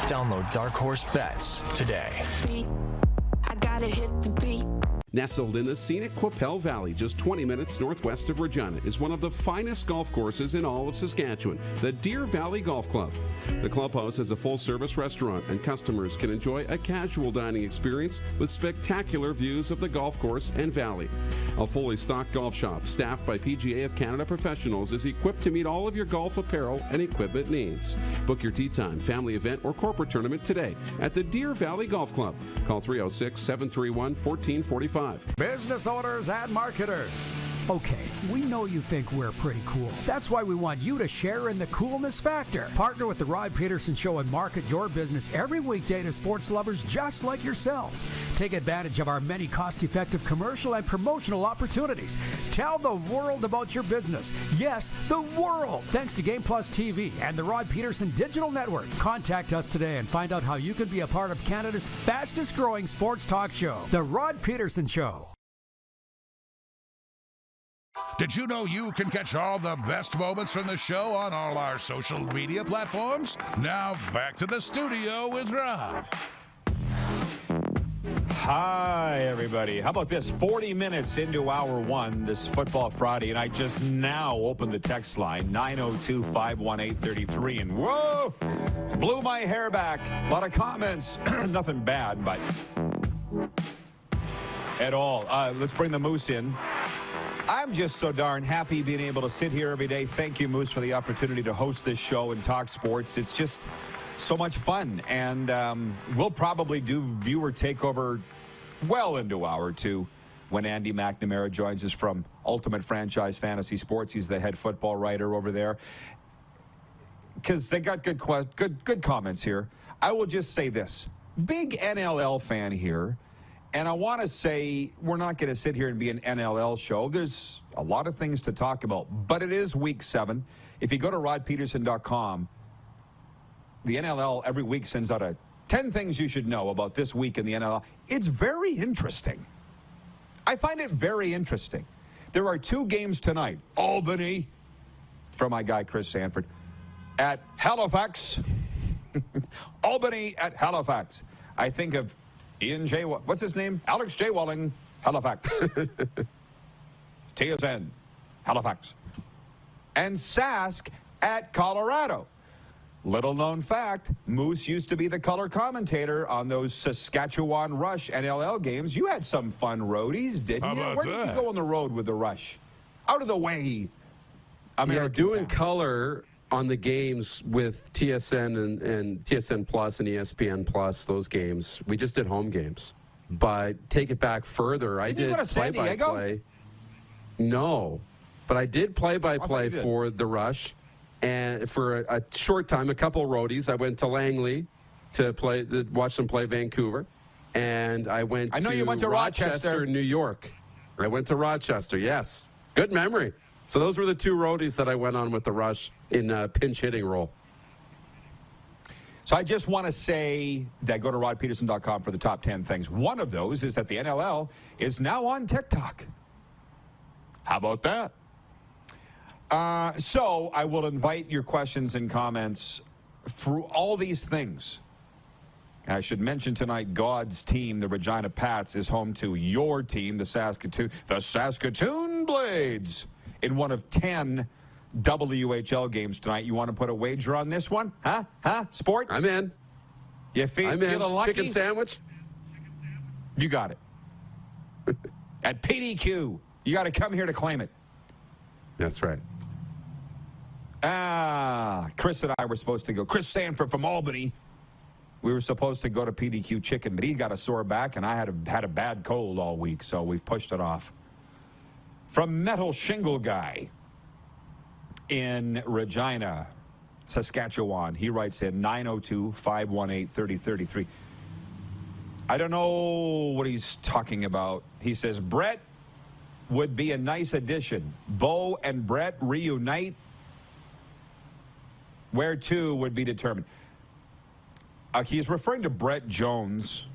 Download Dark Horse Bets today. beat. I gotta hit the beat. Nestled in the scenic Qu'Appelle Valley, just 20 minutes northwest of Regina, is one of the finest golf courses in all of Saskatchewan, the Deer Valley Golf Club. The clubhouse has a full-service restaurant, and customers can enjoy a casual dining experience with spectacular views of the golf course and valley. A fully stocked golf shop, staffed by PGA of Canada professionals, is equipped to meet all of your golf apparel and equipment needs. Book your tee time, family event, or corporate tournament today at the Deer Valley Golf Club. Call 306-731-1445. Business owners and marketers. Okay, we know you think we're pretty cool. That's why we want you to share in the coolness factor. Partner with the Rod Pedersen Show and market your business every weekday to sports lovers just like yourself. Take advantage of our many cost-effective commercial and promotional opportunities. Tell the world about your business. Yes, the world. Thanks to Game Plus TV and the Rod Pedersen Digital Network. Contact us today and find out how you can be a part of Canada's fastest-growing sports talk show, The Rod Pedersen Show. Did you know you can catch all the best moments from the show on all our social media platforms? Now, back to the studio with Rod. Hi, everybody. How about this? 40 minutes into hour one this Football Friday, and I just now opened the text line, 902-518-33, and whoa, blew my hair back. A lot of comments. Nothing bad, but at all. Let's bring the Moose in. I'm just so darn happy being able to sit here every day. Thank you, Moose, for the opportunity to host this show and talk sports. It's just so much fun, and we'll probably do viewer takeover well into hour two when Andy McNamara joins us from Ultimate Franchise Fantasy Sports. He's the head football writer over there. Because they got good comments here. I will just say this. Big NLL fan here. And I want to say we're not going to sit here and be an NLL show. There's a lot of things to talk about, but it is week 7. If you go to rodpeterson.com, the NLL every week sends out a 10 things you should know about this week in the NLL. It's very interesting. I find it very interesting. There are 2 games tonight. Albany, from my guy Chris Sanford, at Halifax. Albany at Halifax. I think of Ian J. What's his name? Alex J. Walling, Halifax. TSN, Halifax. And Sask at Colorado. Little known fact, Moose used to be the color commentator on those Saskatchewan Rush NLL games. You had some fun roadies, didn't you? Where did you go on the road with the Rush? Out of the way. Yeah, doing color on the games with TSN and TSN Plus and ESPN Plus, those games. We just did home games. But take it back further. I did play-by-play. No. But I did play-by-play for the Rush. And for a short time, a couple roadies. I went to Langley to watch them play Vancouver. And I went to Rochester, New York. I went to Rochester, yes. Good memory. So those were the 2 roadies that I went on with the Rush in pinch hitting role. So I just want to say that go to rodpeterson.com for the top 10 things. One of those is that the NLL is now on TikTok. How about that? So I will invite your questions and comments through all these things. And I should mention tonight, God's team, the Regina Pats, is home to your team, the Saskatoon Blades, in one of 10 WHL games tonight. You want to put a wager on this one? Huh? Sport? I'm in. You feeling lucky? Chicken sandwich? You got it. At PDQ. You got to come here to claim it. That's right. Chris and I were supposed to go. Chris Sanford from Albany. We were supposed to go to PDQ Chicken, but he got a sore back, and I had a bad cold all week, so we've pushed it off. From Metal Shingle Guy in Regina, Saskatchewan, he writes in 902-518-3033. I don't know what he's talking about. He says, Brett would be a nice addition. Bo and Brett reunite. Where to would be determined. He's referring to Brett Jones,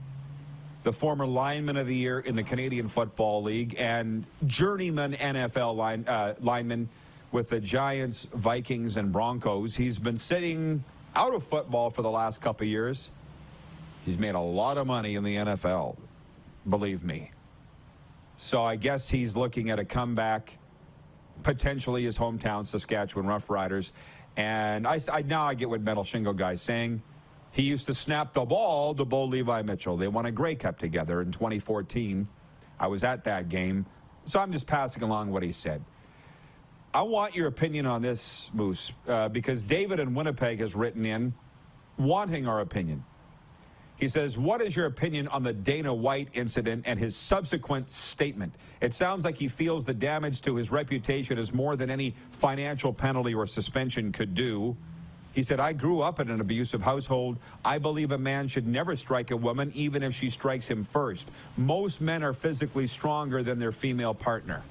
the former lineman of the year in the Canadian Football League and journeyman NFL lineman with the Giants, Vikings, and Broncos. He's been sitting out of football for the last couple of years. He's made a lot of money in the NFL, believe me. So I guess he's looking at a comeback, potentially his hometown, Saskatchewan Roughriders. And now I get what Metal Shingo guy's saying. He used to snap the ball to Bo Levi Mitchell. They won a Grey Cup together in 2014. I was at that game. So I'm just passing along what he said. I want your opinion on this, Moose, because David in Winnipeg has written in wanting our opinion. He says, what is your opinion on the Dana White incident and his subsequent statement? It sounds like he feels the damage to his reputation is more than any financial penalty or suspension could do. He said, I grew up in an abusive household. I believe a man should never strike a woman, even if she strikes him first. Most men are physically stronger than their female partner.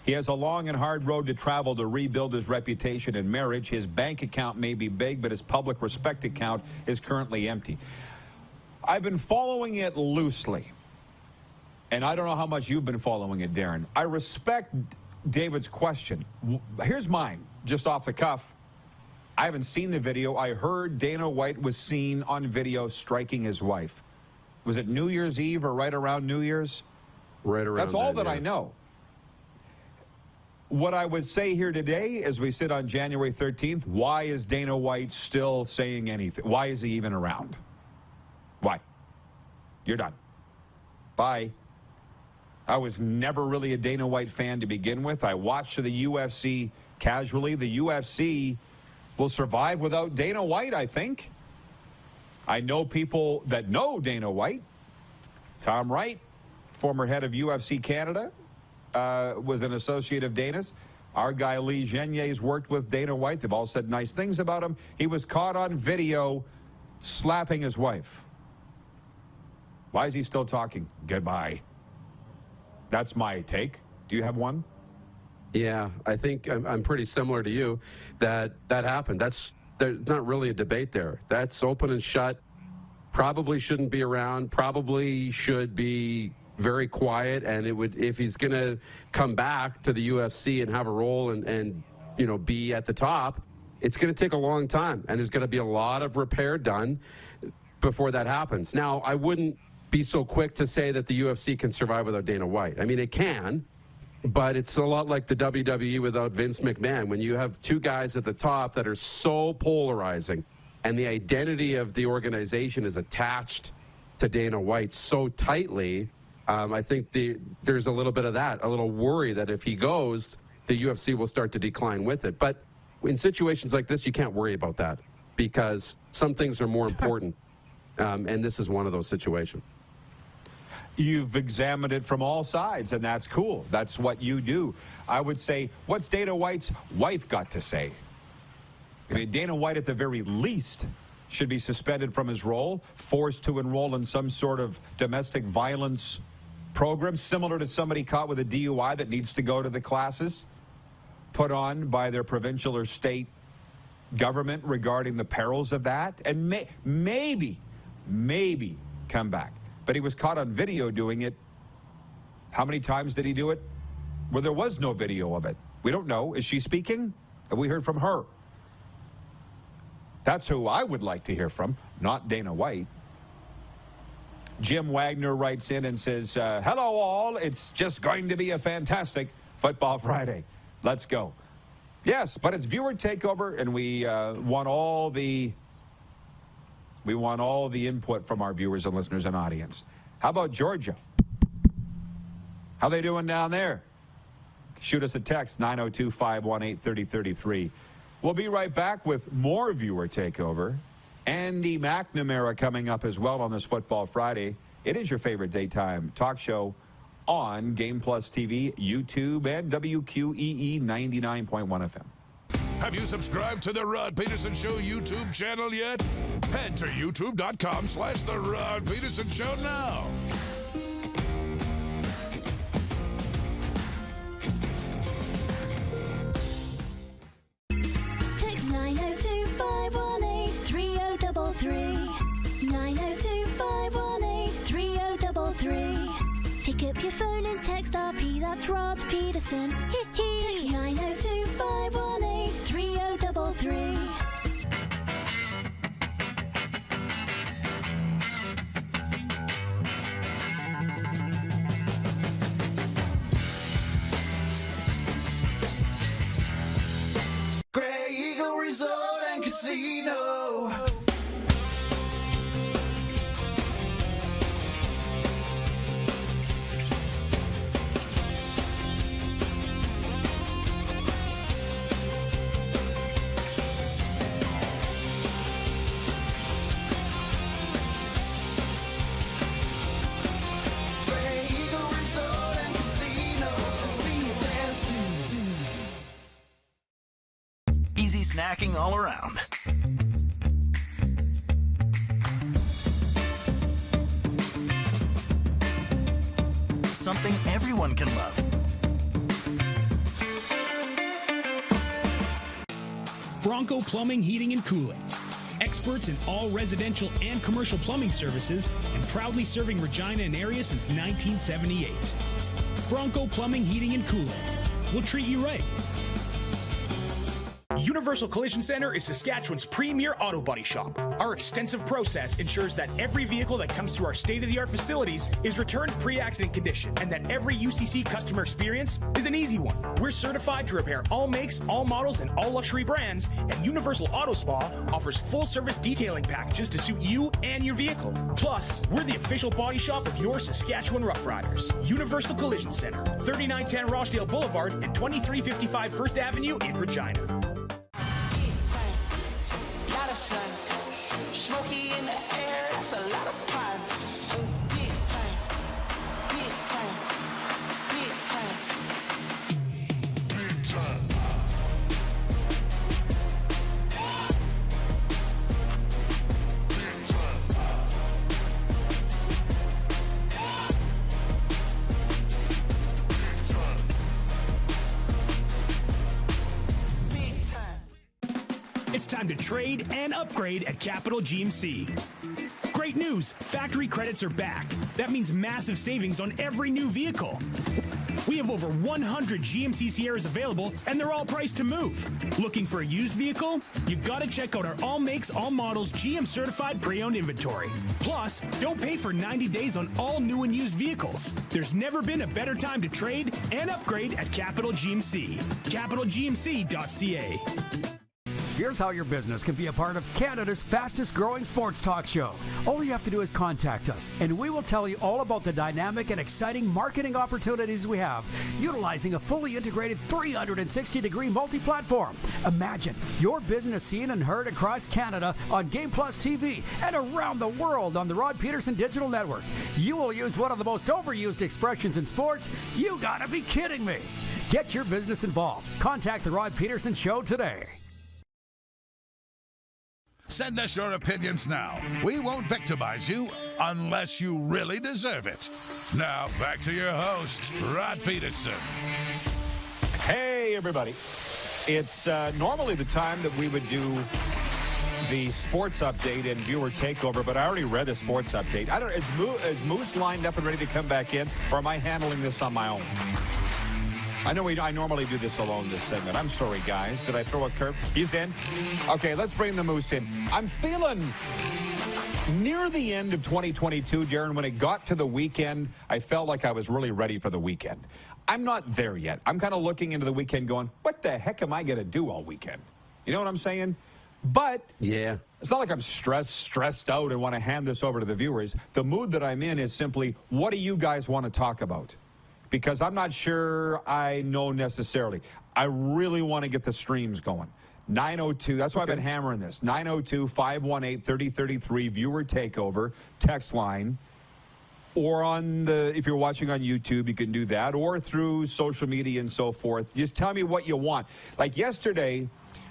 He has a long and hard road to travel to rebuild his reputation in marriage. His bank account may be big, but his public respect account is currently empty. I've been following it loosely, and I don't know how much you've been following it, Darren. I respect David's question. Here's mine, just off the cuff. I haven't seen the video. I heard Dana White was seen on video striking his wife. Was it New Year's Eve or right around New Year's? Right around. That's all that I know. What I would say here today, as we sit on January 13th, why is Dana White still saying anything? Why is he even around? Why? You're done. Bye. I was never really a Dana White fan to begin with. I watched the UFC casually. The UFC will survive without Dana White, I think. I know people that know Dana White. Tom Wright, former head of UFC Canada, was an associate of Dana's. Our guy Lee Genier's worked with Dana White. They've all said nice things about him. He was caught on video slapping his wife. Why is he still talking? Goodbye. That's my take. Do you have one? Yeah, I think I'm pretty similar to you. That happened. There's not really a debate there. That's open and shut. Probably shouldn't be around. Probably should be very quiet, and it would, if he's going to come back to the UFC and have a role and be at the top, it's going to take a long time, and there's going to be a lot of repair done before that happens. Now, I wouldn't be so quick to say that the UFC can survive without Dana White. I mean, it can, but it's a lot like the WWE without Vince McMahon. When you have two guys at the top that are so polarizing, and the identity of the organization is attached to Dana White so tightly, I think there's a little bit of that, a little worry that if he goes, the UFC will start to decline with it. But in situations like this, you can't worry about that because some things are more important, and this is one of those situations. You've examined it from all sides, and that's cool. That's what you do. I would say, what's Dana White's wife got to say? I mean, Dana White, at the very least, should be suspended from his role, forced to enroll in some sort of domestic violence program, similar to somebody caught with a DUI that needs to go to the classes put on by their provincial or state government regarding the perils of that, and maybe come back. But he was caught on video doing it. How many times did he do it? Well, there was no video of it. We don't know. Is she speaking? Have we heard from her? That's who I would like to hear from, not Dana White. Jim Wagner writes in and says, hello all, it's just going to be a fantastic Football Friday. Let's go. Yes, but it's viewer takeover, and we want all the input from our viewers and listeners and audience. How about Georgia? How they doing down there? Shoot us a text, 902-518-3033. We'll be right back with more viewer takeover. Andy McNamara coming up as well on this Football Friday. It is your favorite daytime talk show on Game Plus TV, YouTube, and WQEE 99.1 FM. Have you subscribed to the Rod Pedersen Show YouTube channel yet? Head to youtube.com/The Rod Pedersen Show now. Text 902-518-3033. 902-518-3033. Pick up your phone and text RP, that's Rod Pedersen. Text 902-518-3033. Casino. Easy snacking all around. Something everyone can love. Bronco Plumbing, Heating, and Cooling. Experts in all residential and commercial plumbing services and proudly serving Regina and area since 1978. Bronco Plumbing, Heating, and Cooling. We'll treat you right. Universal Collision Center is Saskatchewan's premier auto body shop. Our extensive process ensures that every vehicle that comes through our state-of-the-art facilities is returned pre-accident condition and that every UCC customer experience is an easy one. We're certified to repair all makes, all models, and all luxury brands, and Universal Auto Spa offers full-service detailing packages to suit you and your vehicle. Plus, we're the official body shop of your Saskatchewan Rough Riders. Universal Collision Center, 3910 Rochdale Boulevard and 2355 First Avenue in Regina. Smoky in the air, that's a lot of fun. Big time, big time, big time, big time. It's time to trade and upgrade at Capital GMC. Great news, factory credits are back. That means massive savings on every new vehicle. We have over 100 GMC Sierras available, and they're all priced to move. Looking for a used vehicle? You gotta check out our all makes, all models, GM certified pre-owned inventory. Plus, don't pay for 90 days on all new and used vehicles. There's never been a better time to trade and upgrade at Capital GMC. CapitalGMC.ca. Here's how your business can be a part of Canada's fastest growing sports talk show. All you have to do is contact us, and we will tell you all about the dynamic and exciting marketing opportunities we have, utilizing a fully integrated 360-degree multi-platform. Imagine your business seen and heard across Canada on Game Plus TV and around the world on the Rod Pedersen Digital Network. You will use one of the most overused expressions in sports. You gotta be kidding me. Get your business involved. Contact the Rod Pedersen Show today. Send us your opinions now. We won't victimize you unless you really deserve it. Now, back to your host, Rod Pedersen. Hey, everybody. It's normally the time that we would do the sports update and viewer takeover, but I already read the sports update. I don't. Is Moose lined up and ready to come back in, or am I handling this on my own? I know I normally do this alone, this segment. I'm sorry, guys. Did I throw a curve? He's in? Okay, let's bring the Moose in. I'm feeling near the end of 2022, Darren. When it got to the weekend, I felt like I was really ready for the weekend. I'm not there yet. I'm kind of looking into the weekend going, what the heck am I going to do all weekend? You know what I'm saying? But yeah, it's not like I'm stressed out and want to hand this over to the viewers. The mood that I'm in is simply, what do you guys want to talk about? Because I'm not sure I know necessarily. I really want to get the streams going. 902, that's why I've been hammering this. 902-518-3033, viewer takeover, text line. Or if you're watching on YouTube, you can do that. Or through social media and so forth. Just tell me what you want. Like yesterday,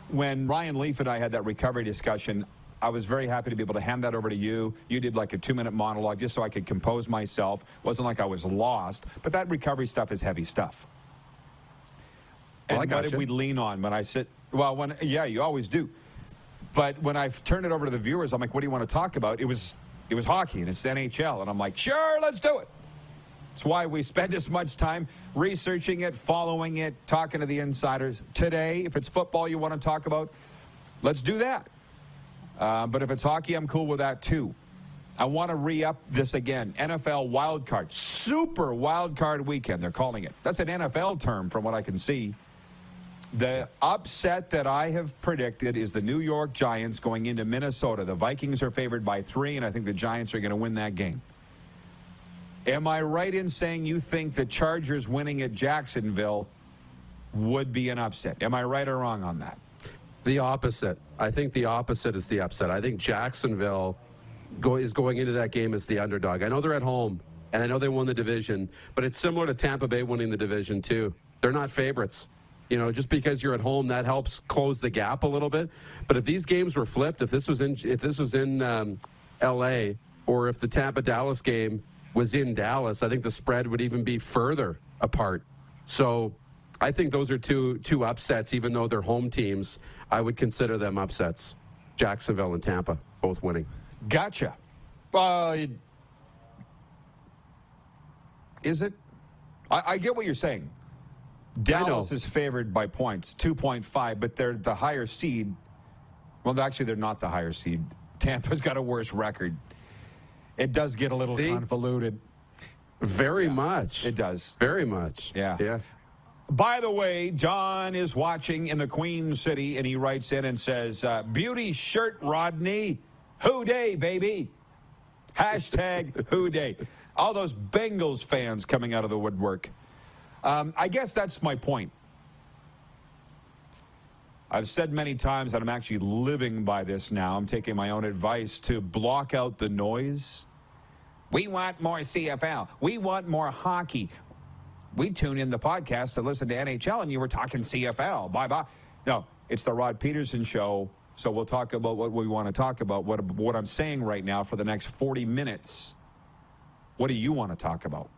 when Ryan Leaf and I had that recovery discussion, I was very happy to be able to hand that over to you. You did like a 2-minute monologue just so I could compose myself. Wasn't like I was lost. But that recovery stuff is heavy stuff. And what did we lean on when I sit? Well, yeah, you always do. But when I turned it over to the viewers, I'm like, what do you want to talk about? It was hockey, and it's NHL. And I'm like, sure, let's do it. That's why we spend as much time researching it, following it, talking to the insiders. Today, if it's football you want to talk about, let's do that. But if it's hockey, I'm cool with that too. I want to re-up this again. NFL wildcard. Super wildcard weekend, they're calling it. That's an NFL term from what I can see. The upset that I have predicted is the New York Giants going into Minnesota. The Vikings are favored by 3, and I think the Giants are going to win that game. Am I right in saying you think the Chargers winning at Jacksonville would be an upset? Am I right or wrong on that? The opposite. I think the opposite is the upset. I think Jacksonville is going into that game as the underdog. I know they're at home, and I know they won the division, but it's similar to Tampa Bay winning the division too. They're not favorites. You know, just because you're at home, that helps close the gap a little bit. But if these games were flipped, if this was in L.A., or if the Tampa-Dallas game was in Dallas, I think the spread would even be further apart. So I think those are two upsets, even though they're home teams. I would consider them upsets. Jacksonville and Tampa both winning. Gotcha. Is it? I get what you're saying. Dallas is favored by points, 2.5, but they're the higher seed. Well, actually, they're not the higher seed. Tampa's got a worse record. It does get a little convoluted. Very much. It does. Very much. Yeah. By the way, John is watching in the Queen City, and he writes in and says, beauty shirt, Rodney. Who day, baby? Hashtag who day. All those Bengals fans coming out of the woodwork. I guess that's my point. I've said many times that I'm actually living by this now. I'm taking my own advice to block out the noise. We want more CFL. We want more hockey. We tune in the podcast to listen to NHL, and you were talking CFL. Bye-bye. No, it's the Rod Pedersen Show, so we'll talk about what we want to talk about. What I'm saying right now for the next 40 minutes, what do you want to talk about?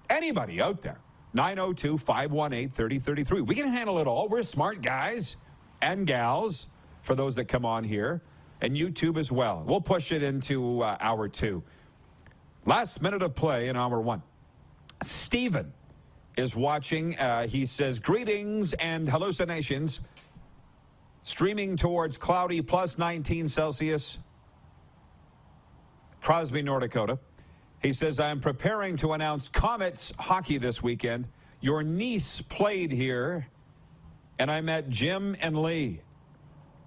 Anybody out there? 902-518-3033. We can handle it all. We're smart guys and gals for those that come on here, and YouTube as well. We'll push it into hour 2. Last minute of play in hour 1. Steven is watching. He says, greetings and hallucinations. Streaming towards cloudy plus 19 Celsius. Crosby, North Dakota. He says, I'm preparing to announce Comets hockey this weekend. Your niece played here, and I met Jim and Lee.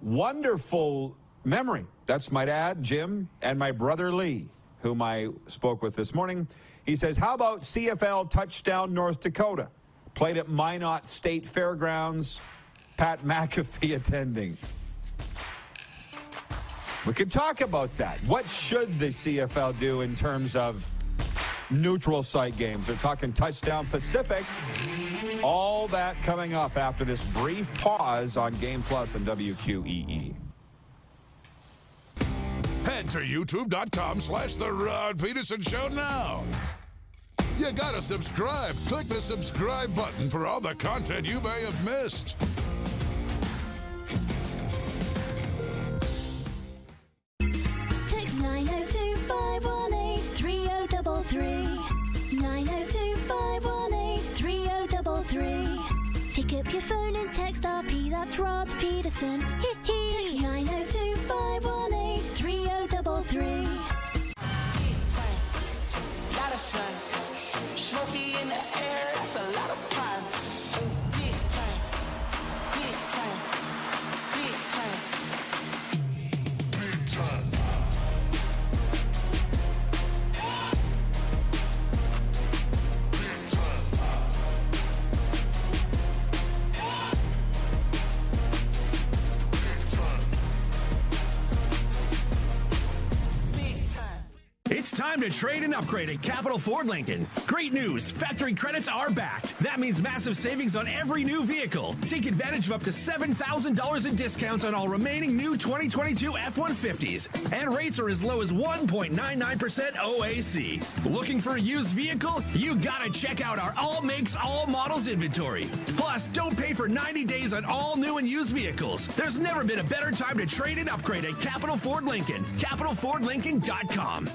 Wonderful memory. That's my dad, Jim, and my brother, Lee, whom I spoke with this morning. He says, how about CFL touchdown North Dakota? Played at Minot State Fairgrounds. Pat McAfee attending. We could talk about that. What should the CFL do in terms of neutral site games? They're talking touchdown Pacific. All that coming up after this brief pause on Game Plus and WQEE. Head to youtube.com/The Rod Pedersen Show now. You gotta subscribe. Click the subscribe button for all the content you may have missed. Text 902-518-3033. 902-518-3033. Pick up your phone and text RP, that's Rod Pedersen. Text 902-518-3033. Lot of sun, smoky in the air, that's a lot of pine. Big time, big time, big time, big time. It's time to trade and upgrade at Capital Ford Lincoln. Great news, factory credits are back. That means massive savings on every new vehicle. Take advantage of up to $7,000 in discounts on all remaining new 2022 F-150s. And rates are as low as 1.99% OAC. Looking for a used vehicle? You gotta check out our all makes, all models inventory. Plus, don't pay for 90 days on all new and used vehicles. There's never been a better time to trade and upgrade at Capital Ford Lincoln. CapitalFordLincoln.com.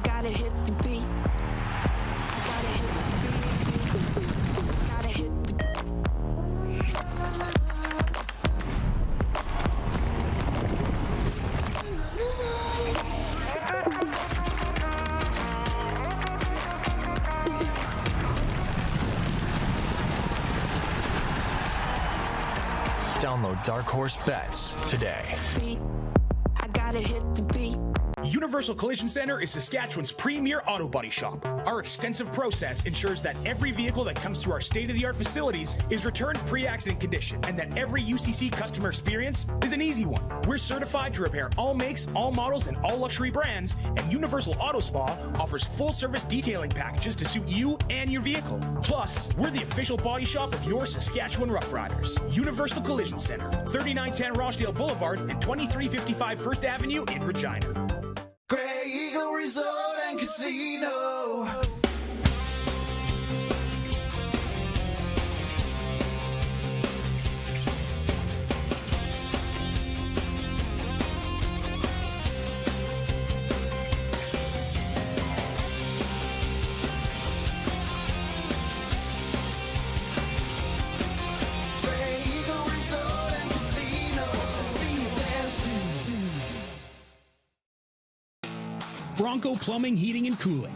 Gotta hit the beat. Gotta hit the beat. Gotta hit the Download Dark Horse Bets today. I gotta hit the beat. Universal Collision Center is Saskatchewan's premier auto body shop. Our extensive process ensures that every vehicle that comes through our state-of-the-art facilities is returned pre-accident condition, and that every UCC customer experience is an easy one. We're certified to repair all makes, all models, and all luxury brands, and Universal Auto Spa offers full-service detailing packages to suit you and your vehicle. Plus, we're the official body shop of your Saskatchewan Rough Riders. Universal Collision Center, 3910 Rochdale Boulevard and 2355 First Avenue in Regina. Grey Eagle Resort and Casino. Grey Eagle Resort and Casino. Bronco Plumbing, Heating, and Cooling.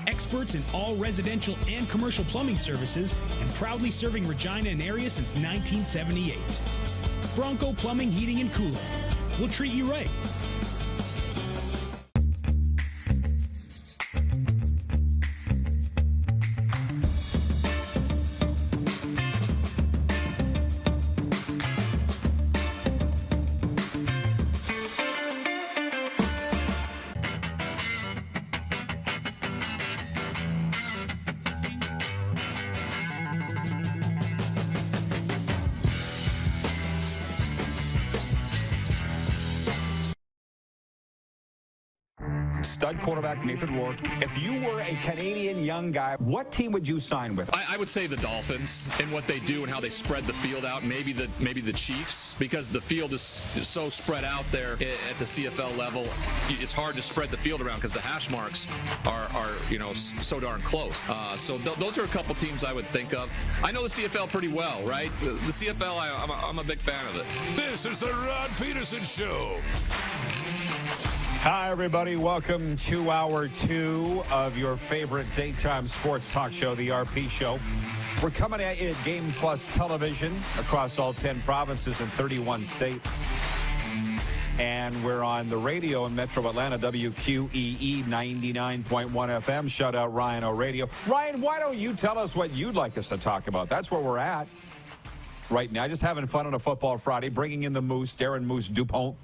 Experts in all residential and commercial plumbing services and proudly serving Regina and area since 1978. Bronco Plumbing, Heating, and Cooling. We'll treat you right. Stud quarterback Nathan Rourke. If you were a Canadian young guy, what team would you sign with? I would say the Dolphins and what they do and how they spread the field out. Maybe the Chiefs, because the field is so spread out there at the CFL level. It's hard to spread the field around because the hash marks are so darn close. So those are a couple teams I would think of. I know the CFL pretty well, right? The CFL, I'm a big fan of it. This is the Rod Pedersen Show. Hi, everybody. Welcome to hour 2 of your favorite daytime sports talk show, the RP Show. We're coming at you at Game Plus Television across all 10 provinces and 31 states. And we're on the radio in Metro Atlanta, WQEE 99.1 FM. Shout out Ryan O'Radio. Ryan, why don't you tell us what you'd like us to talk about? That's where we're at right now. Just having fun on a Football Friday, bringing in the Moose, Darren Moose Dupont.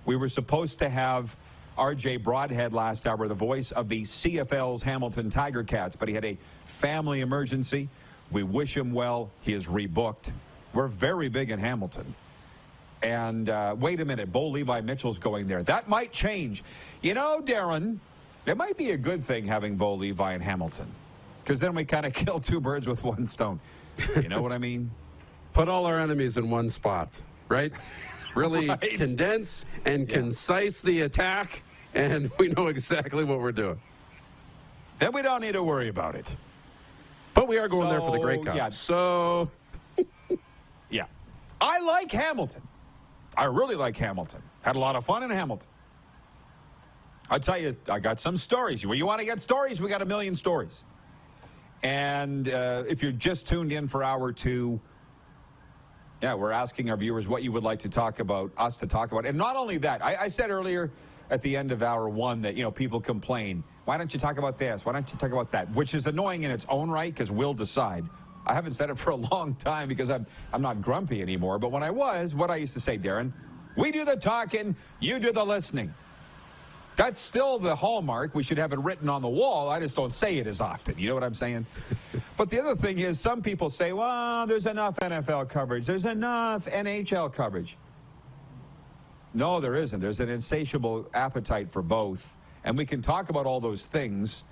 We were supposed to have RJ Broadhead last hour, the voice of the CFL's Hamilton Tiger Cats, but he had a family emergency. We wish him well. He is rebooked. We're very big in Hamilton. And wait a minute, Bo Levi Mitchell's going there. That might change. You know, Darren, it might be a good thing having Bo Levi in Hamilton, because then we kind of kill two birds with one stone. You know what I mean? Put all our enemies in one spot, right? Really condense and concise the attack, and we know exactly what we're doing. Then we don't need to worry about it. But we are going there for the Grey Cup. Yeah. So, yeah. I like Hamilton. I really like Hamilton. Had a lot of fun in Hamilton. I'll tell you, I got some stories. Well, you want to get stories? We got a million stories. And if you're just tuned in for hour 2, yeah, we're asking our viewers what you would like to talk about, us to talk about. And not only that, I said earlier at the end of hour 1 that, people complain. Why don't you talk about this? Why don't you talk about that? Which is annoying in its own right, because we'll decide. I haven't said it for a long time because I'm not grumpy anymore. But when I was, what I used to say, Darren, we do the talking, you do the listening. That's still the hallmark. We should have it written on the wall. I just don't say it as often. You know what I'm saying? But the other thing is, some people say, well, there's enough NFL coverage. There's enough NHL coverage. No, there isn't. There's an insatiable appetite for both. And we can talk about all those things.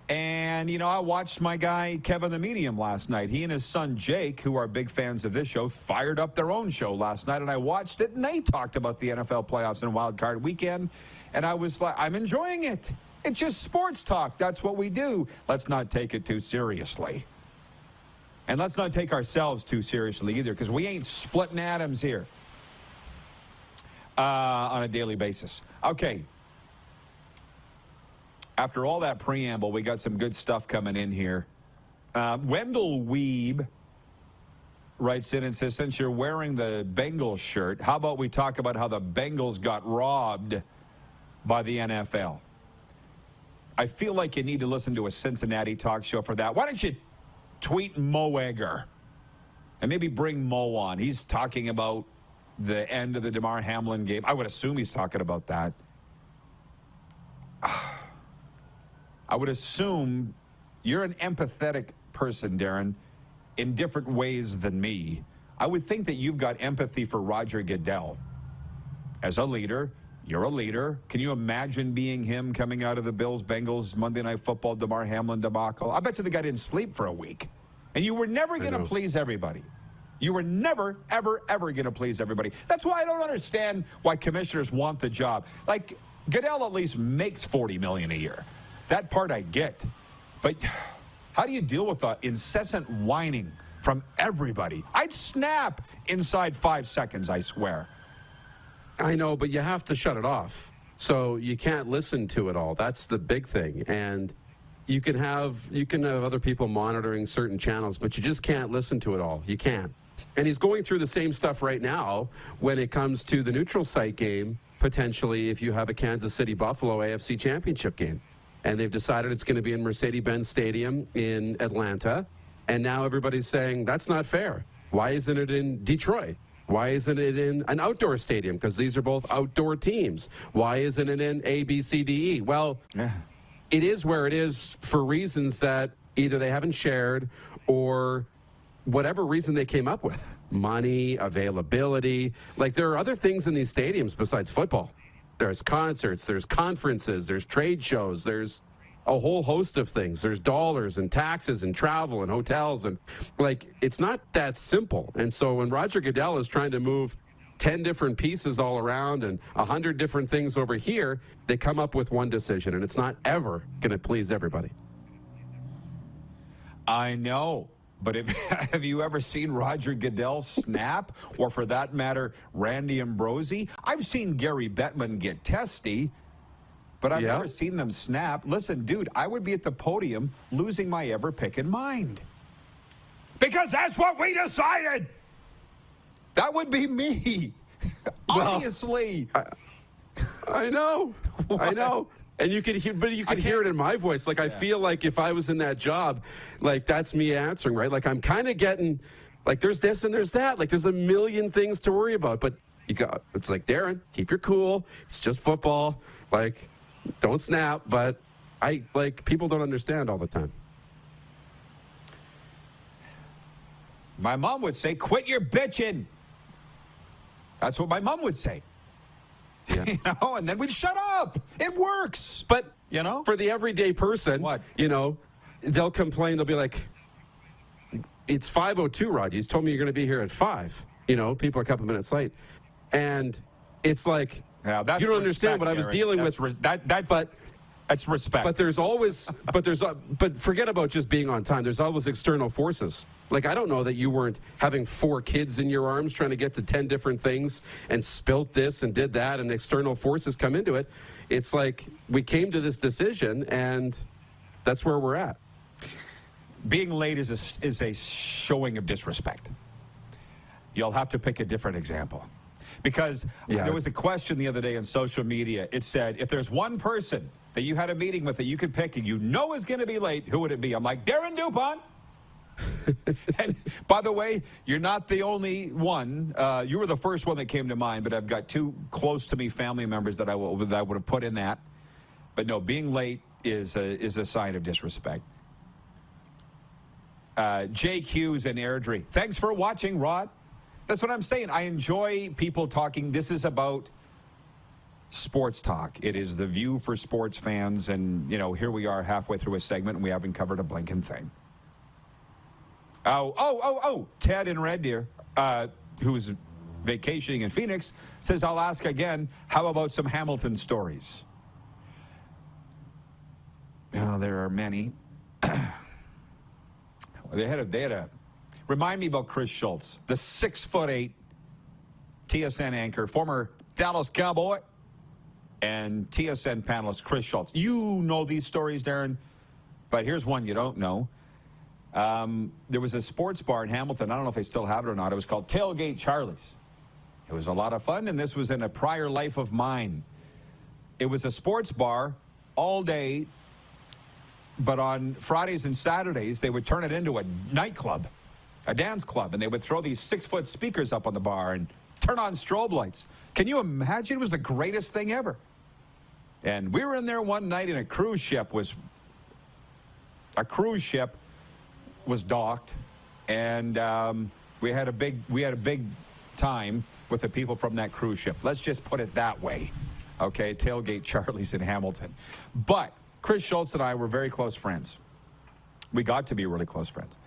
And, I watched my guy, Kevin the Medium, last night. He and his son, Jake, who are big fans of this show, fired up their own show last night. And I watched it, and they talked about the NFL playoffs and Wild Card Weekend. And I was like, I'm enjoying it. It's just sports talk. That's what we do. Let's not take it too seriously. And let's not take ourselves too seriously either, because we ain't splitting atoms here on a daily basis. Okay. After all that preamble, we got some good stuff coming in here. Wendell Weeb writes in and says, since you're wearing the Bengals shirt, how about we talk about how the Bengals got robbed by the NFL? I feel like you need to listen to a Cincinnati talk show for that. Why don't you tweet Mo Egger and maybe bring Mo on? He's talking about the end of the DeMar Hamlin game. I would assume he's talking about that. I would assume you're an empathetic person, Darren, in different ways than me. I would think that you've got empathy for Roger Goodell. As a leader, you're a leader. Can you imagine being him coming out of the Bills-Bengals Monday Night Football DeMar Hamlin debacle? I bet you the guy didn't sleep for a week. And you were never going to please everybody. You were never, ever, ever going to please everybody. That's why I don't understand why commissioners want the job. Like, Goodell at least makes $40 million a year. That part I get. But how do you deal with the incessant whining from everybody? I'd snap inside 5 seconds, I swear. I know, but you have to shut it off. So you can't listen to it all. That's the big thing. And you can have other people monitoring certain channels, but you just can't listen to it all. You can't. And he's going through the same stuff right now when it comes to the neutral site game, potentially if you have a Kansas City-Buffalo AFC Championship game. And they've decided it's going to be in Mercedes-Benz Stadium in Atlanta. And now everybody's saying, that's not fair. Why isn't it in Detroit? Why isn't it in an outdoor stadium? Because these are both outdoor teams. Why isn't it in A, B, C, D, E? Well, it is where it is for reasons that either they haven't shared or whatever reason they came up with. Money, availability. Like, there are other things in these stadiums besides football. There's concerts, there's conferences, there's trade shows, there's a whole host of things. There's dollars and taxes and travel and hotels. And, like, it's not that simple. And so when Roger Goodell is trying to move 10 different pieces all around and 100 different things over here, they come up with one decision, and it's not ever going to please everybody. I know. But have you ever seen Roger Goodell snap? Or for that matter, Randy Ambrosie? I've seen Gary Bettman get testy, but I've never seen them snap. Listen, dude, I would be at the podium losing my ever-picking mind. Because that's what we decided! That would be me. Obviously. I know. I know. And you could hear, but you could hear it in my voice. Like, I feel like if I was in that job, like, that's me answering, right? Like, I'm kind of getting, like, there's this and there's that. Like, there's a million things to worry about. But it's like, Darren, keep your cool. It's just football. Like, don't snap. But people don't understand all the time. My mom would say, quit your bitching. That's what my mom would say. Yeah. You know, and then we'd shut up. It works. But, you know, for the everyday person, they'll complain. They'll be like, it's 5:02, Rod. You told me you're going to be here at 5. You know, people are a couple minutes late. And it's like, you don't understand what I was dealing with. That's respect. But there's always, but forget about just being on time. There's always external forces. Like, I don't know that you weren't having 4 kids in your arms trying to get to 10 different things and spilt this and did that, and external forces come into it. It's like we came to this decision, and that's where we're at. Being late is a showing of disrespect. You'll have to pick a different example. Because there was a question the other day on social media. It said, if there's one person that you had a meeting with that you could pick and you know is going to be late, who would it be? I'm like, Darren DuPont. And by the way, you're not the only one. You were the first one that came to mind, but I've got 2 close to me family members that I would have put in that. But no, being late is a sign of disrespect. Jake Hughes and Airdrie. Thanks for watching, Rod. That's what I'm saying. I enjoy people talking. This is about sports talk. It is the view for sports fans. And, you know, here we are halfway through a segment, and we haven't covered a blinking thing. Ted in Red Deer, who's vacationing in Phoenix, says, I'll ask again, how about some Hamilton stories? Oh, there are many. They had a remind me about Chris Schultz, the 6'8" TSN anchor, former Dallas Cowboy, and TSN panelist Chris Schultz. You know these stories, Darren, but here's one you don't know. There was a sports bar in Hamilton. I don't know if they still have it or not. It was called Tailgate Charlie's. It was a lot of fun, and this was in a prior life of mine. It was a sports bar all day, but on Fridays and Saturdays, they would turn it into a nightclub, a dance club, and they would throw these 6-foot speakers up on the bar and turn on strobe lights. Can you imagine? It was the greatest thing ever. And we were in there one night, and a cruise ship was docked, and we had a big time with the people from that cruise ship. Let's just put it that way. Okay, Tailgate Charlie's in Hamilton. But Chris Schultz and I were very close friends. We got to be really close friends.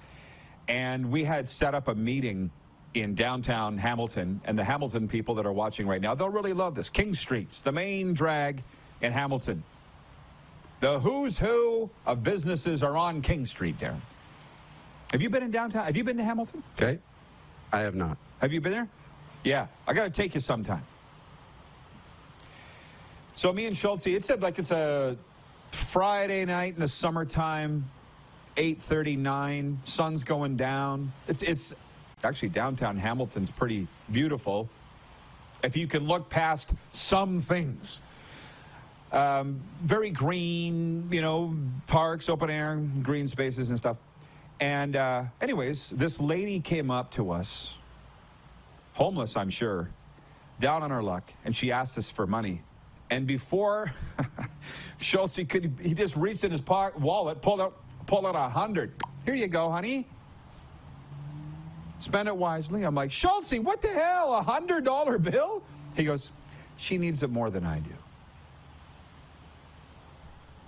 And we had set up a meeting in downtown Hamilton, and the Hamilton people that are watching right now, they'll really love this. King Street's the main drag in Hamilton. The who's who of businesses are on King Street, Darren. Have you been in downtown? Have you been to Hamilton? Okay. I have not. Have you been there? Yeah. I got to take you sometime. So me and Schultz, it said like it's a Friday night in the summertime, 8:39, sun's going down. It's actually downtown Hamilton's pretty beautiful if you can look past some things. Very green, parks, open air, green spaces and stuff. And anyways, this lady came up to us, homeless, I'm sure, down on her luck, and she asked us for money. And before Schultz, he just reached in his wallet, pulled out $100. Here you go, honey. Spend it wisely. I'm like, Schultz, what the hell, a $100 bill? He goes, she needs it more than I do.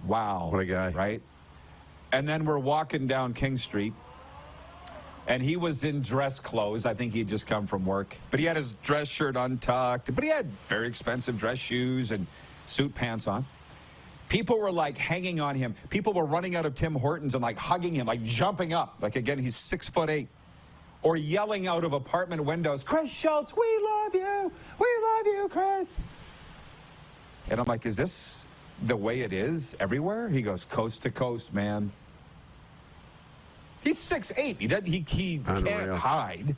Wow. What a guy. Right? And then we're walking down King Street, and he was in dress clothes. I think he'd just come from work. But he had his dress shirt untucked. But he had very expensive dress shoes and suit pants on. People were, like, hanging on him. People were running out of Tim Hortons and, like, hugging him, like, jumping up. Like, again, he's 6'8". Or yelling out of apartment windows, Chris Schultz, we love you. We love you, Chris. And I'm like, is this the way it is everywhere? He goes, coast to coast, man. He's 6'8". He can't hide,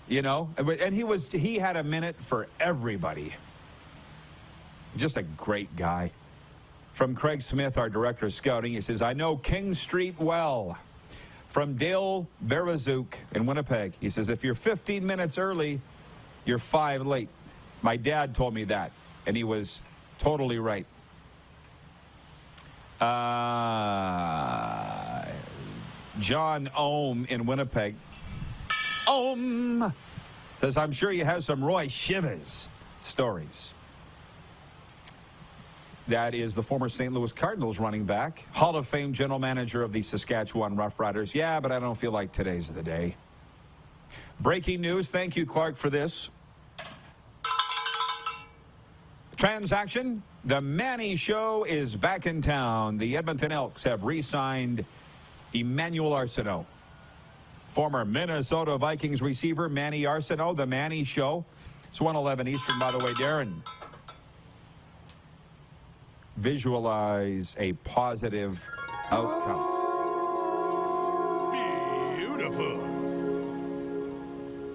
And he had a minute for everybody. Just a great guy. From Craig Smith, our director of scouting, he says, I know King Street well. From Dale Berazuk in Winnipeg, he says, if you're 15 minutes early, you're 5 late. My dad told me that, and he was totally right. John Ohm in Winnipeg. Ohm says, I'm sure you have some Roy Shivers stories. That is the former St. Louis Cardinals running back, Hall of Fame general manager of the Saskatchewan Roughriders. Yeah, but I don't feel like today's the day. Breaking news. Thank you, Clark, for this. Transaction. The Manny Show is back in town. The Edmonton Elks have re-signed Emmanuel Arsenault. Former Minnesota Vikings receiver Manny Arsenault. The Manny Show. It's 1:11 Eastern, by the way, Darren. Visualize a positive outcome. Beautiful.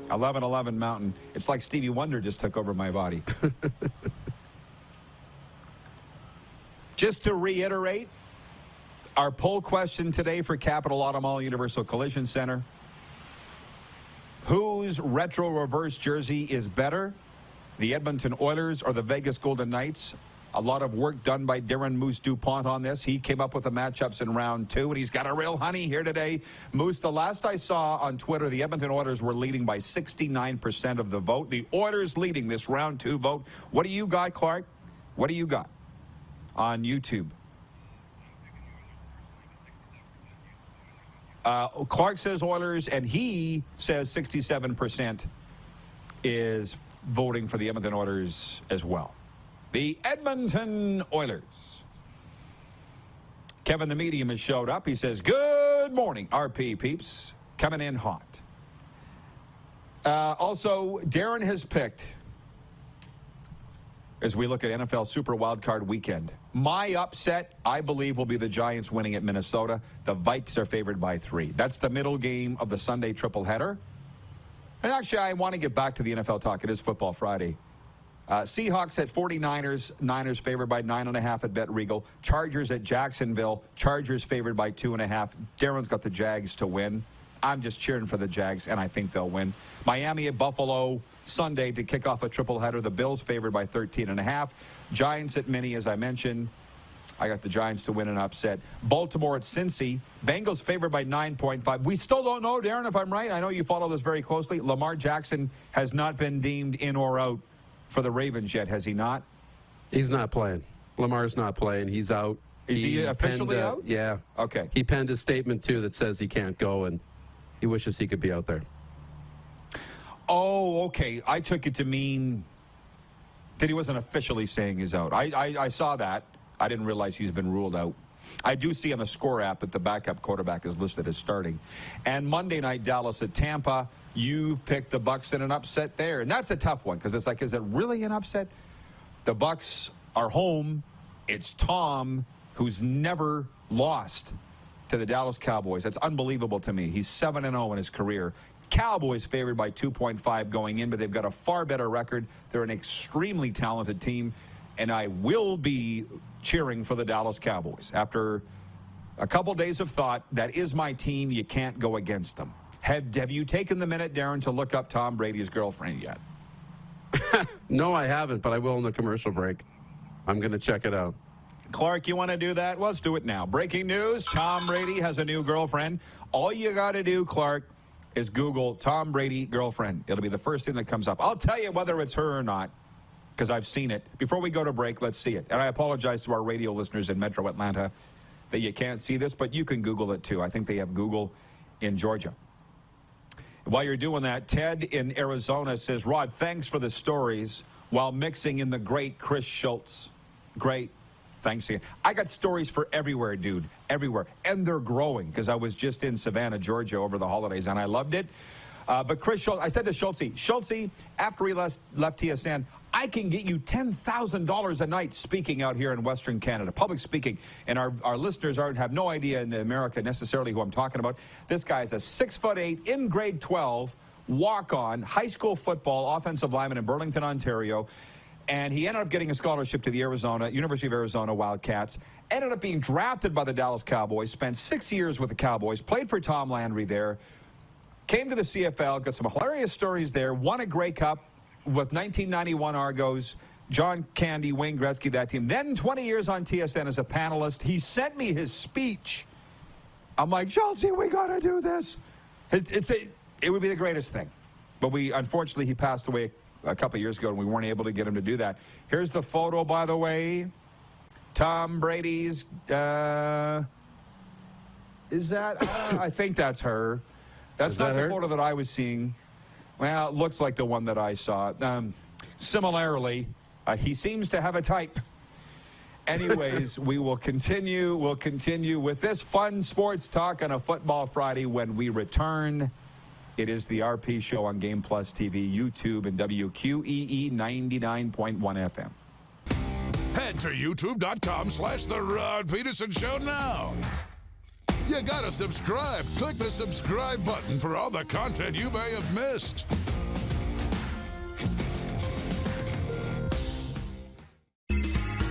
11:11 Mountain. It's like Stevie Wonder just took over my body. Just to reiterate, our poll question today for Capital Auto Mall Universal Collision Center. Whose retro reverse jersey is better? The Edmonton Oilers or the Vegas Golden Knights? A lot of work done by Darren Moose DuPont on this. He came up with the matchups in round 2, and he's got a real honey here today. Moose, the last I saw on Twitter, the Edmonton Oilers were leading by 69% of the vote. The Oilers leading this round 2 vote. What do you got, Clark? What do you got on YouTube? Clark says Oilers, and he says 67% is voting for the Edmonton Oilers as well. The Edmonton Oilers. Kevin the Medium has showed up. He says, good morning, RP peeps. Coming in hot. Also, Darren has picked, as we look at NFL Super Wildcard Weekend, My upset, I believe, will be the Giants winning at Minnesota. The Vikes are favored by 3. That's the middle game of the Sunday triple-header. And actually, I want to get back to the NFL talk. It is Football Friday. Seahawks at 49ers. Niners favored by 9.5 at Bet Regal. Chargers at Jacksonville. Chargers favored by 2.5. Darren's got the Jags to win. I'm just cheering for the Jags, and I think they'll win. Miami at Buffalo Sunday to kick off a triple-header. The Bills favored by 13.5. Giants at Mini, as I mentioned. I got the Giants to win an upset. Baltimore at Cincy. Bengals favored by 9.5. We still don't know, Darren, if I'm right. I know you follow this very closely. Lamar Jackson has not been deemed in or out for the Ravens yet, has he not? He's not playing. Lamar's not playing. He's out. Is he officially out? Yeah. Okay. He penned a statement, too, that says he can't go, and he wishes he could be out there. Oh, okay. I took it to mean that he wasn't officially saying he's out. I saw that. I didn't realize he's been ruled out. I do see on the Score app that the backup quarterback is listed as starting. And Monday night, Dallas at Tampa. You've picked the Bucs in an upset there. And that's a tough one because it's like, is it really an upset? The Bucs are home. It's Tom, who's never lost to the Dallas Cowboys. That's unbelievable to me. He's 7-0 in his career. Cowboys favored by 2.5 going in, but they've got a far better record. They're an extremely talented team, and I will be cheering for the Dallas Cowboys. After a couple days of thought, that is my team. You can't go against them. Have you taken the minute, Darren, to look up Tom Brady's girlfriend yet? No, I haven't, but I will in the commercial break. I'm going to check it out. Clark, you want to do that? Well, let's do it now. Breaking news, Tom Brady has a new girlfriend. All you got to do, Clark, is Google Tom Brady girlfriend. It'll be the first thing that comes up. I'll tell you whether it's her or not, because I've seen it. Before we go to break, let's see it. And I apologize to our radio listeners in Metro Atlanta that you can't see this, but you can Google it too. I think they have Google in Georgia. While you're doing that, Ted in Arizona says, Rod, thanks for the stories while mixing in the great Chris Schultz. Great. Thanks again. I got stories for everywhere, dude. Everywhere. And they're growing because I was just in Savannah, Georgia over the holidays, and I loved it. But Chris Schultz, I said to Schultze, after he left TSN, I can get you $10,000 a night speaking out here in Western Canada, public speaking. And our listeners have no idea in America necessarily who I'm talking about. This guy is a 6'8" in grade 12, walk-on, high school football, offensive lineman in Burlington, Ontario. And he ended up getting a scholarship to the University of Arizona Wildcats, ended up being drafted by the Dallas Cowboys, spent 6 years with the Cowboys, played for Tom Landry there, came to the CFL, got some hilarious stories there, won a Grey Cup with 1991 Argos, John Candy, Wayne Gretzky, that team. Then 20 years on TSN as a panelist. He sent me his speech. I'm like, Chelsea, we got to do this. It would be the greatest thing. But unfortunately, he passed away a couple of years ago, and we weren't able to get him to do that. Here's the photo, by the way. Tom Brady's, is that, I think that's her. That's not the photo that I was seeing. Well, it looks like the one that I saw. Similarly, he seems to have a type. Anyways, we will continue. We'll continue with this fun sports talk on a Football Friday when we return. It is the RP Show on Game Plus TV, YouTube, and WQEE 99.1 FM. Head to youtube.com/The Rod Pedersen Show now. You gotta subscribe. Click the subscribe button for all the content you may have missed.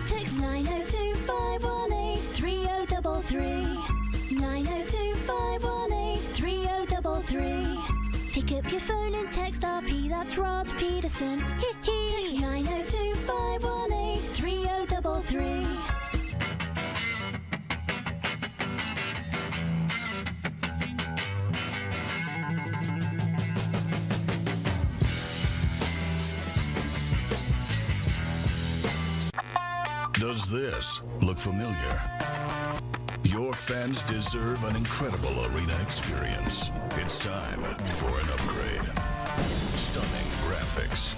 Text 902-518-3033. 902-518-3033. Pick up your phone and text RP, that's Rod Pedersen. Text 902-518-3033. Does this look familiar? Your fans deserve an incredible arena experience. It's time for an upgrade. Stunning graphics.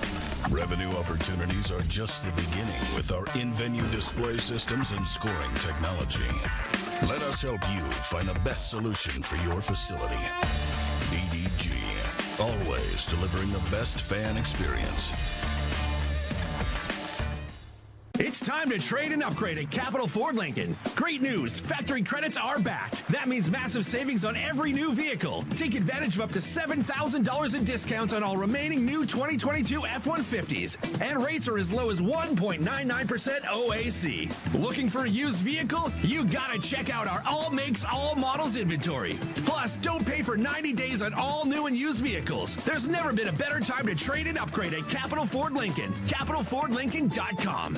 Revenue opportunities are just the beginning with our in-venue display systems and scoring technology. Let us help you find the best solution for your facility. EDG, always delivering the best fan experience. It's time to trade and upgrade at Capital Ford Lincoln. Great news, factory credits are back. That means massive savings on every new vehicle. Take advantage of up to $7,000 in discounts on all remaining new 2022 F-150s. And rates are as low as 1.99% OAC. Looking for a used vehicle? You gotta check out our all makes, all models inventory. Plus, don't pay for 90 days on all new and used vehicles. There's never been a better time to trade and upgrade at Capital Ford Lincoln. CapitalFordLincoln.com.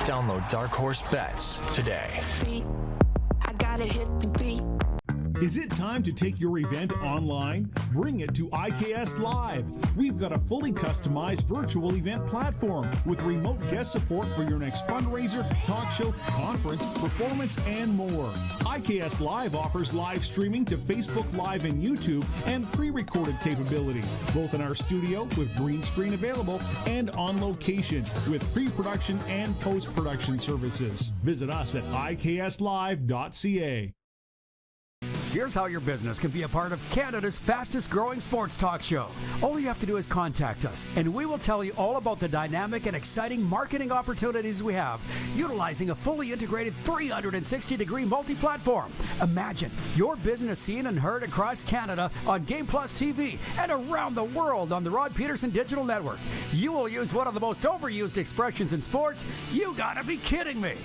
Download Dark Horse Bets today. I gotta hit the beat. Is it time to take your event online? Bring it to IKS Live. We've got a fully customized virtual event platform with remote guest support for your next fundraiser, talk show, conference, performance, and more. IKS Live offers live streaming to Facebook Live and YouTube and pre-recorded capabilities, both in our studio with green screen available and on location with pre-production and post-production services. Visit us at ikslive.ca. Here's how your business can be a part of Canada's fastest growing sports talk show. All you have to do is contact us, and we will tell you all about the dynamic and exciting marketing opportunities we have, utilizing a fully integrated 360-degree multi-platform. Imagine your business seen and heard across Canada on Game Plus TV and around the world on the Rod Pedersen Digital Network. You will use one of the most overused expressions in sports. You gotta be kidding me.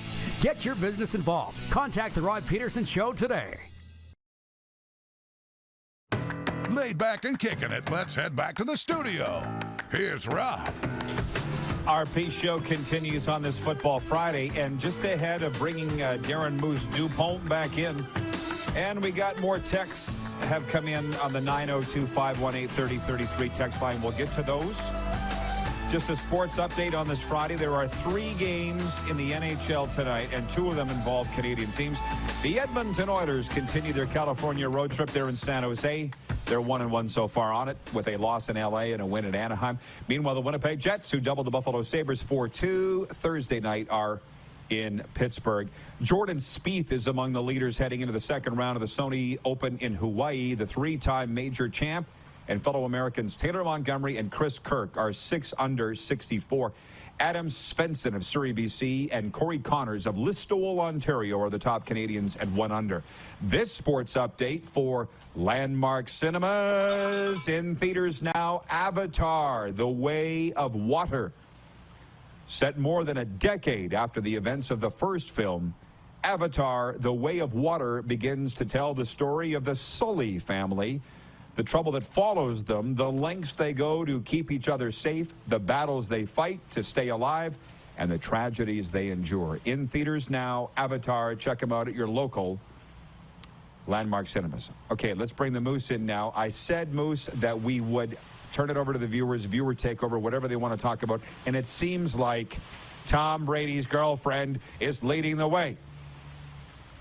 Get your business involved. Contact the Rod Pedersen Show today. Laid back and kicking it, let's head back to the studio. Here's Rod. Our Peace Show continues on this Football Friday, and just ahead of bringing Darren Moose Dupont back in, and we got more texts have come in on the 902-518-3033 text line. We'll get to those. Just a sports update on this Friday. There are 3 games in the NHL tonight, and 2 of them involve Canadian teams. The Edmonton Oilers continue their California road trip there in San Jose. They're 1-1 so far on it, with a loss in L.A. and a win in Anaheim. Meanwhile, the Winnipeg Jets, who doubled the Buffalo Sabres 4-2 Thursday night, are in Pittsburgh. Jordan Spieth is among the leaders heading into the second round of the Sony Open in Hawaii. The 3-time major champ and fellow Americans Taylor Montgomery and Chris Kirk are 6 under 64. Adam Svensson of Surrey, BC, and Corey Connors of Listowel, Ontario are the top Canadians at 1 under. This sports update for Landmark Cinemas. In theaters now, Avatar, The Way of Water. Set more than a decade after the events of the first film, Avatar, The Way of Water begins to tell the story of the Sully family, the trouble that follows them, the lengths they go to keep each other safe, the battles they fight to stay alive, and the tragedies they endure. In theaters now, Avatar. Check them out at your local Landmark Cinemas. Okay, let's bring the Moose in now. I said, Moose, that we would turn it over to the viewers, viewer takeover, whatever they want to talk about. And it seems like Tom Brady's girlfriend is leading the way.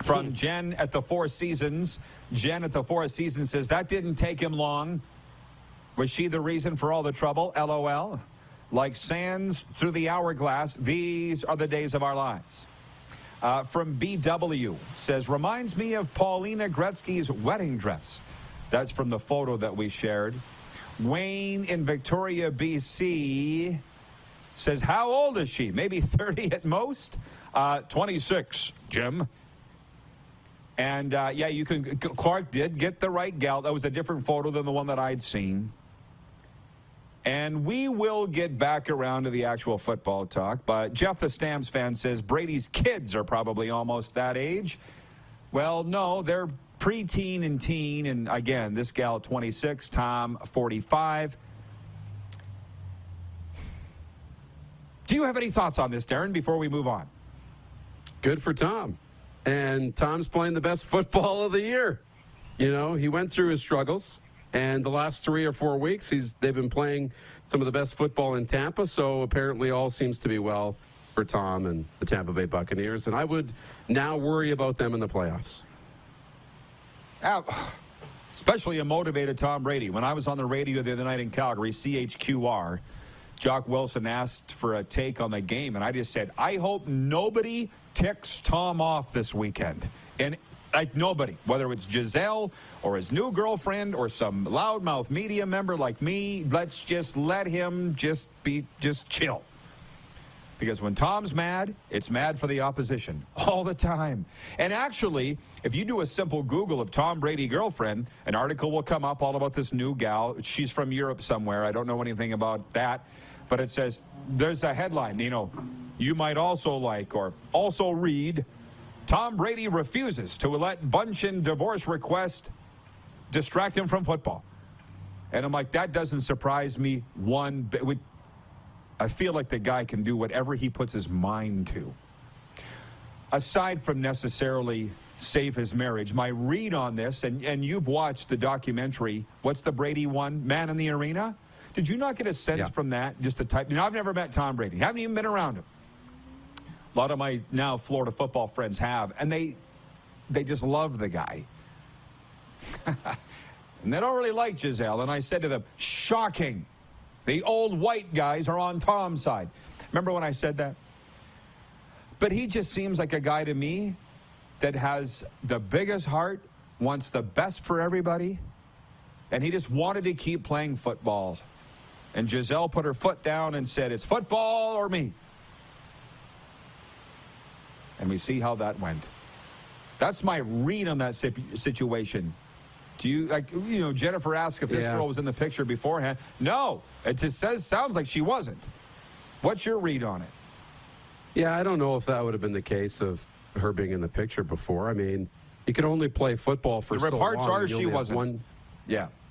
From Jen at the Four Seasons. Jen at the Four Seasons says, that didn't take him long. Was she the reason for all the trouble? LOL. Like sands through the hourglass, these are the days of our lives. From BW says, reminds me of Paulina Gretzky's wedding dress. That's from the photo that we shared. Wayne in Victoria, BC says, how old is she? Maybe 30 at most? 26, Jim. And, yeah, you can. Clark did get the right gal. That was a different photo than the one that I'd seen. And we will get back around to the actual football talk. But Jeff, the Stamps fan, says Brady's kids are probably almost that age. Well, no, they're preteen and teen, and again, this gal 26, Tom 45. Do you have any thoughts on this, Darren, before we move on? Good for Tom. And Tom's playing the best football of the year. You know, he went through his struggles, and the last 3 or 4 weeks, they've been playing some of the best football in Tampa, so apparently all seems to be well for Tom and the Tampa Bay Buccaneers, and I would now worry about them in the playoffs. Especially a motivated Tom Brady. When I was on the radio the other night in Calgary, CHQR, Jock Wilson asked for a take on the game, and I just said, I hope nobody ticks Tom off this weekend. And like nobody, whether it's Giselle or his new girlfriend or some loudmouth media member like me, let's just let him just chill. Because when Tom's mad, it's mad for the opposition all the time. And actually, if you do a simple Google of Tom Brady girlfriend, an article will come up all about this new gal. She's from Europe somewhere. I don't know anything about that. But it says, there's a headline, you know, you might also like or also read, Tom Brady refuses to let Bunchen divorce request distract him from football. And I'm like, that doesn't surprise me one bit. I feel like the guy can do whatever he puts his mind to. Aside from necessarily save his marriage, my read on this, and you've watched the documentary, what's the Brady one, Man in the Arena? Did you not get a sense from that, just the type? You know, I've never met Tom Brady. Haven't even been around him. A lot of my now Florida football friends have, and they just love the guy. And they don't really like Giselle. And I said to them, shocking. The old white guys are on Tom's side. Remember when I said that? But he just seems like a guy to me that has the biggest heart, wants the best for everybody, and he just wanted to keep playing football. And Giselle put her foot down and said, it's football or me. And we see how that went. That's my read on that situation. Do you, like, you know, Jennifer asked if this girl was in the picture beforehand. No, it just sounds like she wasn't. What's your read on it? Yeah, I don't know if that would have been the case of her being in the picture before. I mean, you can only play football for so long. The reports are she wasn't.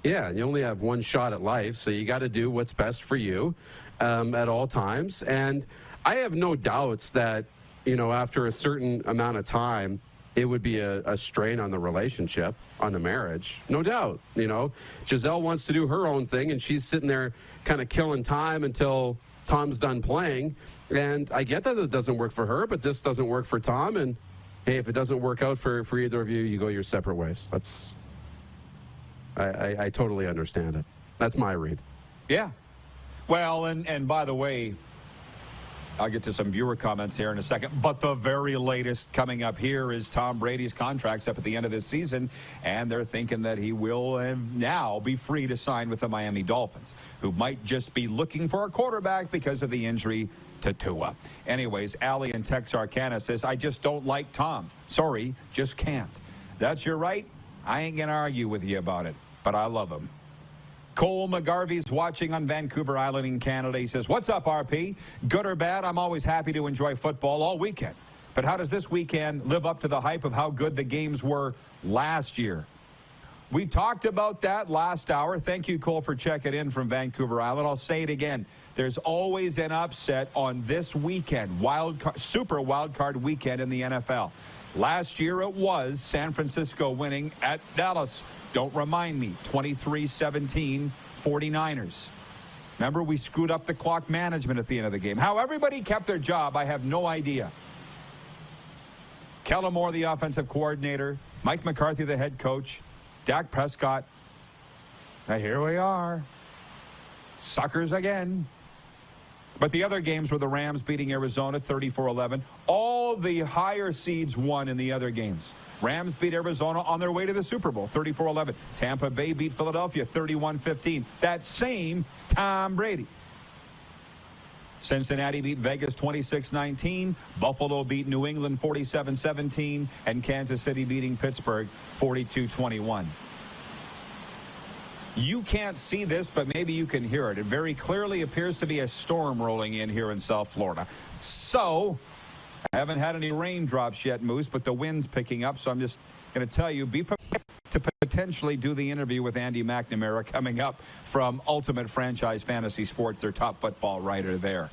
Yeah, and you only have one shot at life, so you got to do what's best for you at all times. And I have no doubts that, you know, after a certain amount of time, it would be a strain on the relationship, on the marriage. No doubt, you know. Giselle wants to do her own thing, and she's sitting there kind of killing time until Tom's done playing. And I get that it doesn't work for her, but this doesn't work for Tom. And, hey, if it doesn't work out for either of you, you go your separate ways. That's... I totally understand it. That's my read. Yeah. Well, and by the way, I'll get to some viewer comments here in a second, but the very latest coming up here is Tom Brady's contract's up at the end of this season, and they're thinking that he will now be free to sign with the Miami Dolphins, who might just be looking for a quarterback because of the injury to Tua. Anyways, Allie in Texarkana says, I just don't like Tom. Sorry, just can't. That's your right. I ain't going to argue with you about it, but I love him. Cole McGarvey's watching on Vancouver Island in Canada. He says, what's up, RP? Good or bad, I'm always happy to enjoy football all weekend. But how does this weekend live up to the hype of how good the games were last year? We talked about that last hour. Thank you, Cole, for checking in from Vancouver Island. I'll say it again. There's always an upset on this weekend, super wild card weekend in the NFL. Last year it was San Francisco winning at Dallas. Don't remind me, 23-17, 49ers. Remember, we screwed up the clock management at the end of the game. How everybody kept their job, I have no idea. Kellen Moore, the offensive coordinator, Mike McCarthy, the head coach, Dak Prescott. Now here we are. Suckers again. But the other games were the Rams beating Arizona 34-11. All the higher seeds won in the other games. Rams beat Arizona on their way to the Super Bowl, 34-11. Tampa Bay beat Philadelphia 31-15. That same Tom Brady. Cincinnati beat Vegas 26-19. Buffalo beat New England 47-17. And Kansas City beating Pittsburgh 42-21. You can't see this, but maybe you can hear it. It very clearly appears to be a storm rolling in here in South Florida. So, I haven't had any raindrops yet, Moose, but the wind's picking up, so I'm just going to tell you, be prepared to potentially do the interview with Andy McNamara coming up from Ultimate Franchise Fantasy Sports, their top football writer there.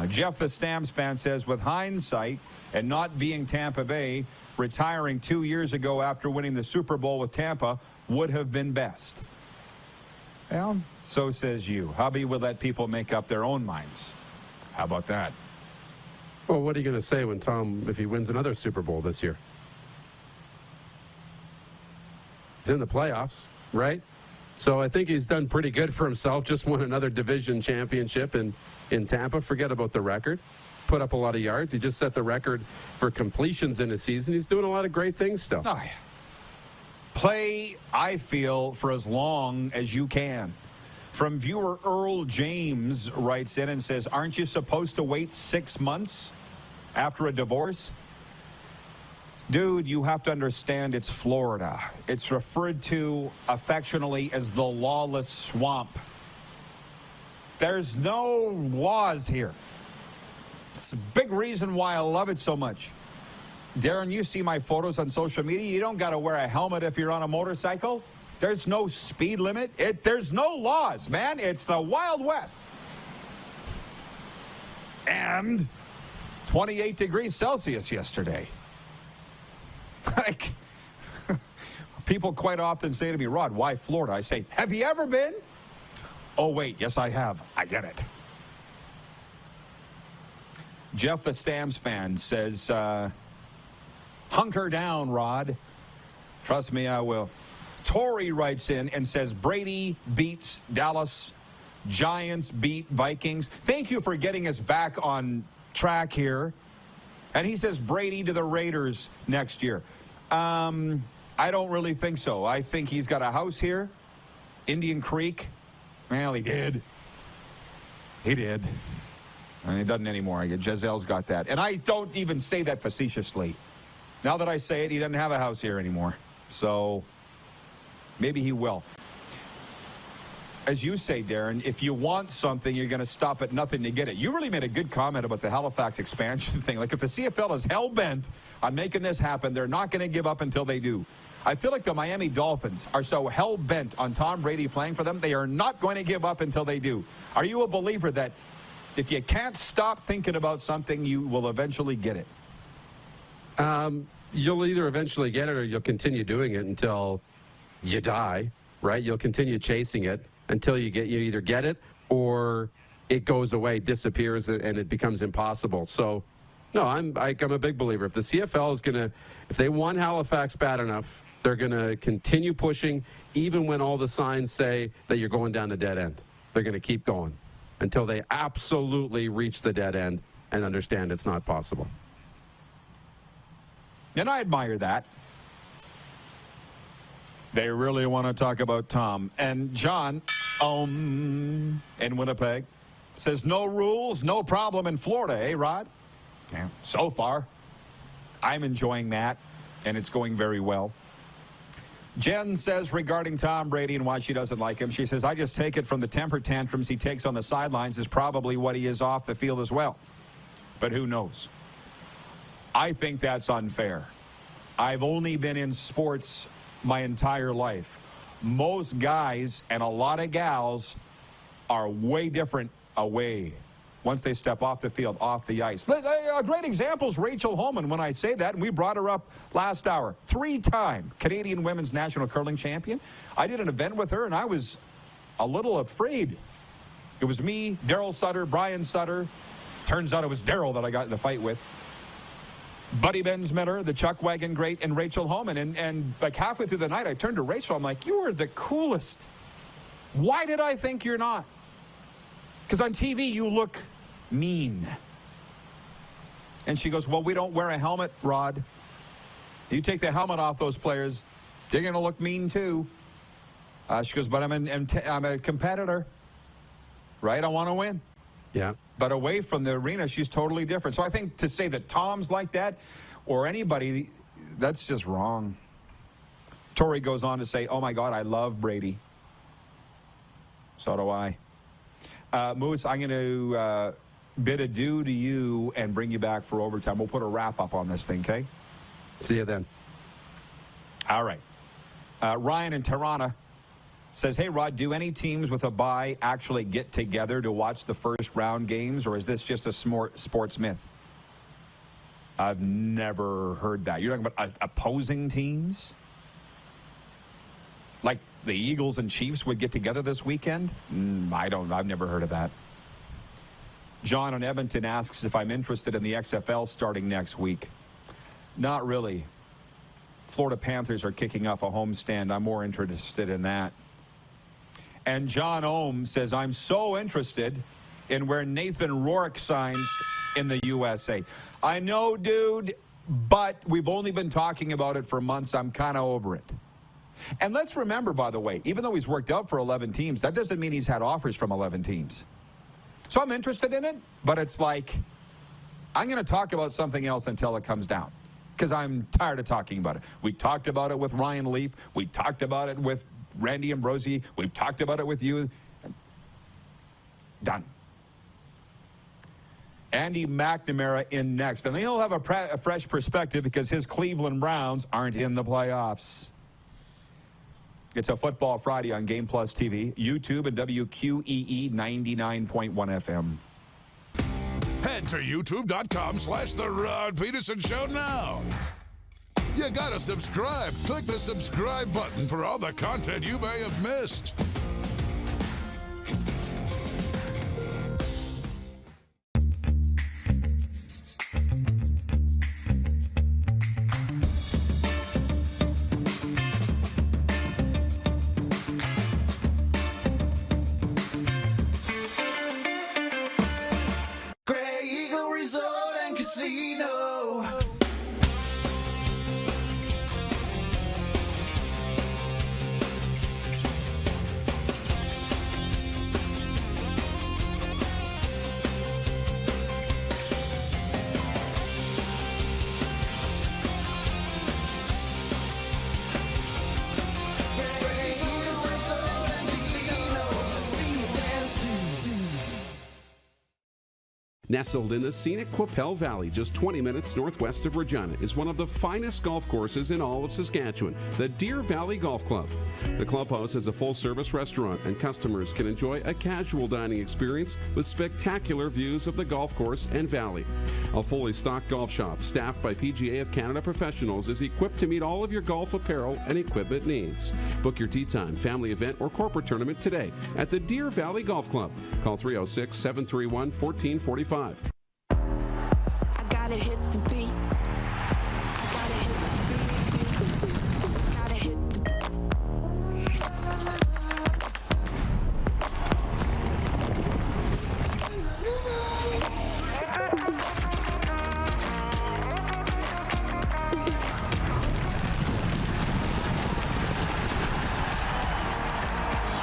Jeff the Stamps fan says, with hindsight and not being Tampa Bay, retiring 2 years ago after winning the Super Bowl with Tampa would have been best. Well, so says you. Hubby will let people make up their own minds. How about that? Well, what are you going to say when Tom, if he wins another Super Bowl this year? He's in the playoffs, right? So I think he's done pretty good for himself. Just won another division championship in Tampa. Forget about the record. Put up a lot of yards. He just set the record for completions in a season. He's doing a lot of great things still. Oh, yeah. Play, I feel, for as long as you can. From viewer Earl James writes in and says, aren't you supposed to wait 6 months after a divorce? Dude, you have to understand it's Florida. It's referred to affectionately as the lawless swamp. There's no laws here. It's a big reason why I love it so much. Darren, you see my photos on social media. You don't got to wear a helmet if you're on a motorcycle. There's no speed limit. There's no laws, man. It's the Wild West. And 28 degrees Celsius yesterday. Like, people quite often say to me, Rod, why Florida? I say, have you ever been? Oh, wait, yes, I have. I get it. Jeff the Stamps fan says, hunker down, Rod. Trust me, I will. Tori writes in and says, Brady beats Dallas. Giants beat Vikings. Thank you for getting us back on track here. And he says Brady to the Raiders next year. I don't really think so. I think he's got a house here. Indian Creek. Well, he did. He did. And he doesn't anymore. Giselle's got that. And I don't even say that facetiously. Now that I say it, he doesn't have a house here anymore. So maybe he will. As you say, Darren, if you want something, you're going to stop at nothing to get it. You really made a good comment about the Halifax expansion thing. Like, if the CFL is hell-bent on making this happen, they're not going to give up until they do. I feel like the Miami Dolphins are so hell-bent on Tom Brady playing for them, they are not going to give up until they do. Are you a believer that if you can't stop thinking about something, you will eventually get it? You'll either eventually get it or you'll continue doing it until you die, right? You'll continue chasing it until you either get it or it goes away, disappears, and it becomes impossible. So, no, I'm a big believer. If the CFL is if they want Halifax bad enough, they're going to continue pushing, even when all the signs say that you're going down a dead end. They're going to keep going until they absolutely reach the dead end and understand it's not possible. And I admire that. They really want to talk about Tom. And John, in Winnipeg, says no rules, no problem in Florida, eh, Rod? Yeah, so far. I'm enjoying that, and it's going very well. Jen says regarding Tom Brady and why she doesn't like him, she says, I just take it from the temper tantrums he takes on the sidelines is probably what he is off the field as well. But who knows? I think that's unfair. I've only been in sports my entire life. Most guys and a lot of gals are way different away once they step off the field, off the ice. A great example is Rachel Holman. When I say that, and we brought her up last hour, 3-time Canadian Women's National Curling Champion. I did an event with her, and I was a little afraid. It was me, Daryl Sutter, Brian Sutter. Turns out it was Daryl that I got in the fight with. Buddy Bensmitter, the Chuck Wagon great, and Rachel Holman. And like halfway through the night, I turned to Rachel. I'm like, you are the coolest. Why did I think you're not? Because on TV, you look mean. And she goes, well, we don't wear a helmet, Rod. You take the helmet off those players, they're going to look mean too. She goes, but I'm a competitor, right? I want to win. Yeah. But away from the arena, she's totally different. So I think to say that Tom's like that or anybody, that's just wrong. Tori goes on to say, oh, my God, I love Brady. So do I. Moose, I'm going to bid adieu to you and bring you back for overtime. We'll put a wrap-up on this thing, okay? See you then. All right. Ryan in Tirana says, hey, Rod, do any teams with a bye actually get together to watch the first round games, or is this just a sports myth? I've never heard that. You're talking about opposing teams? Like the Eagles and Chiefs would get together this weekend? I've never heard of that. John in Edmonton asks if I'm interested in the XFL starting next week. Not really. Florida Panthers are kicking off a homestand. I'm more interested in that. And John Ohm says, I'm so interested in where Nathan Rourke signs in the USA. I know, dude, but we've only been talking about it for months. I'm kind of over it. And let's remember, by the way, even though he's worked out for 11 teams, that doesn't mean he's had offers from 11 teams. So I'm interested in it, but it's like, I'm going to talk about something else until it comes down, because I'm tired of talking about it. We talked about it with Ryan Leaf. We talked about it with Randy Ambrosi. We've talked about it with you. Done. Andy McNamara in next. And he'll have a fresh perspective because his Cleveland Browns aren't in the playoffs. It's a Football Friday on Game Plus TV, YouTube, and WQEE 99.1 FM. Head to youtube.com/The Rod Pedersen Show now. You gotta subscribe. Click the subscribe button for all the content you may have missed. Nestled in the scenic Qu'Appelle Valley, just 20 minutes northwest of Regina, is one of the finest golf courses in all of Saskatchewan, the Deer Valley Golf Club. The clubhouse has a full-service restaurant, and customers can enjoy a casual dining experience with spectacular views of the golf course and valley. A fully stocked golf shop, staffed by PGA of Canada professionals, is equipped to meet all of your golf apparel and equipment needs. Book your tee time, family event, or corporate tournament today at the Deer Valley Golf Club. Call 306-731-1445. I gotta hit the beat. I gotta hit the beat. Gotta hit the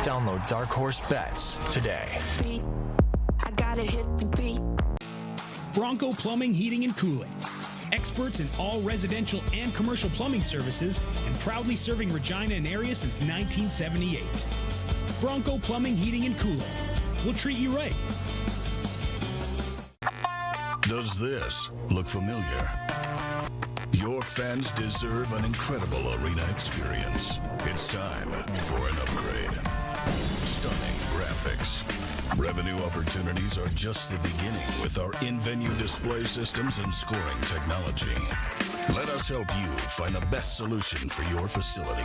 Download Dark Horse Bets today. I gotta hit the beat. Bronco Plumbing, Heating, and Cooling. Experts in all residential and commercial plumbing services and proudly serving Regina and area since 1978. Bronco Plumbing, Heating, and Cooling. We'll treat you right. Does this look familiar? Your fans deserve an incredible arena experience. It's time for an upgrade. Stunning graphics. Revenue opportunities are just the beginning with our in-venue display systems and scoring technology. Let us help you find the best solution for your facility.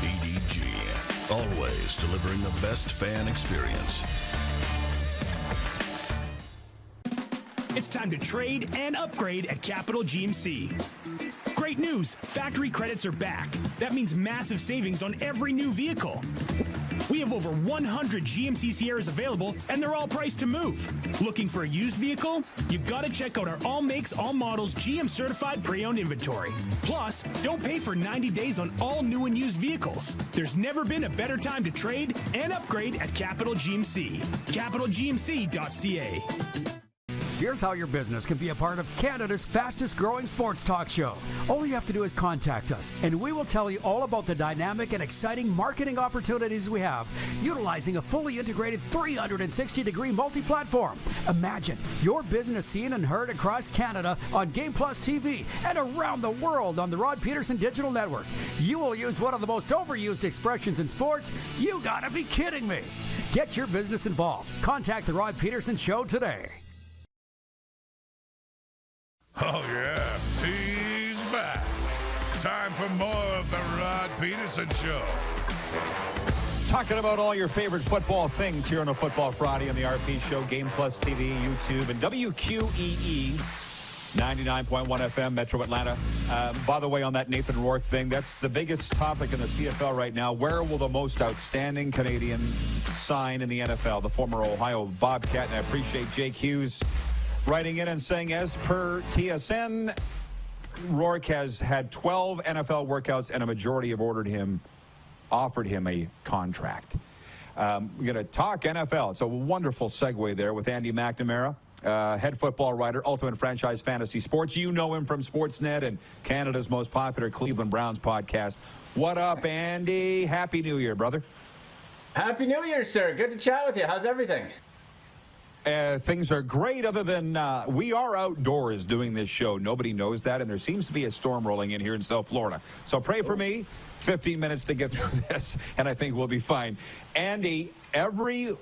EDG, always delivering the best fan experience. It's time to trade and upgrade at Capital GMC. Great news, factory credits are back. That means massive savings on every new vehicle. We have over 100 GMC Sierras available, and they're all priced to move. Looking for a used vehicle? You gotta check out our all makes, all models GM certified pre-owned inventory. Plus, don't pay for 90 days on all new and used vehicles. There's never been a better time to trade and upgrade at Capital GMC. CapitalGMC.ca. Here's how your business can be a part of Canada's fastest growing sports talk show. All you have to do is contact us, and we will tell you all about the dynamic and exciting marketing opportunities we have, utilizing a fully integrated 360-degree multi-platform. Imagine your business seen and heard across Canada on Game Plus TV and around the world on the Rod Pedersen Digital Network. You will use one of the most overused expressions in sports. You gotta be kidding me. Get your business involved. Contact the Rod Pedersen Show today. Oh, yeah, he's back. Time for more of the Rod Pedersen Show. Talking about all your favorite football things here on a Football Friday on the RP Show, Game Plus TV, YouTube, and WQEE 99.1 FM, Metro Atlanta. By the way, on that Nathan Rourke thing, that's the biggest topic in the CFL right now. Where will the most outstanding Canadian sign in the NFL? The former Ohio Bobcat, and I appreciate Jake Hughes writing in and saying, as per TSN, Rourke has had 12 NFL workouts and a majority have offered him a contract. We're going to talk NFL. It's a wonderful segue there with Andy McNamara, head football writer, Ultimate Franchise Fantasy Sports. You know him from Sportsnet and Canada's most popular Cleveland Browns podcast. What up, Andy? Happy New Year, brother. Happy New Year, sir. Good to chat with you. How's everything? Things are great, other than we are outdoors doing this show. Nobody knows that, and there seems to be a storm rolling in here in South Florida. So pray for me. 15 minutes to get through this, and I think we'll be fine. Andy, every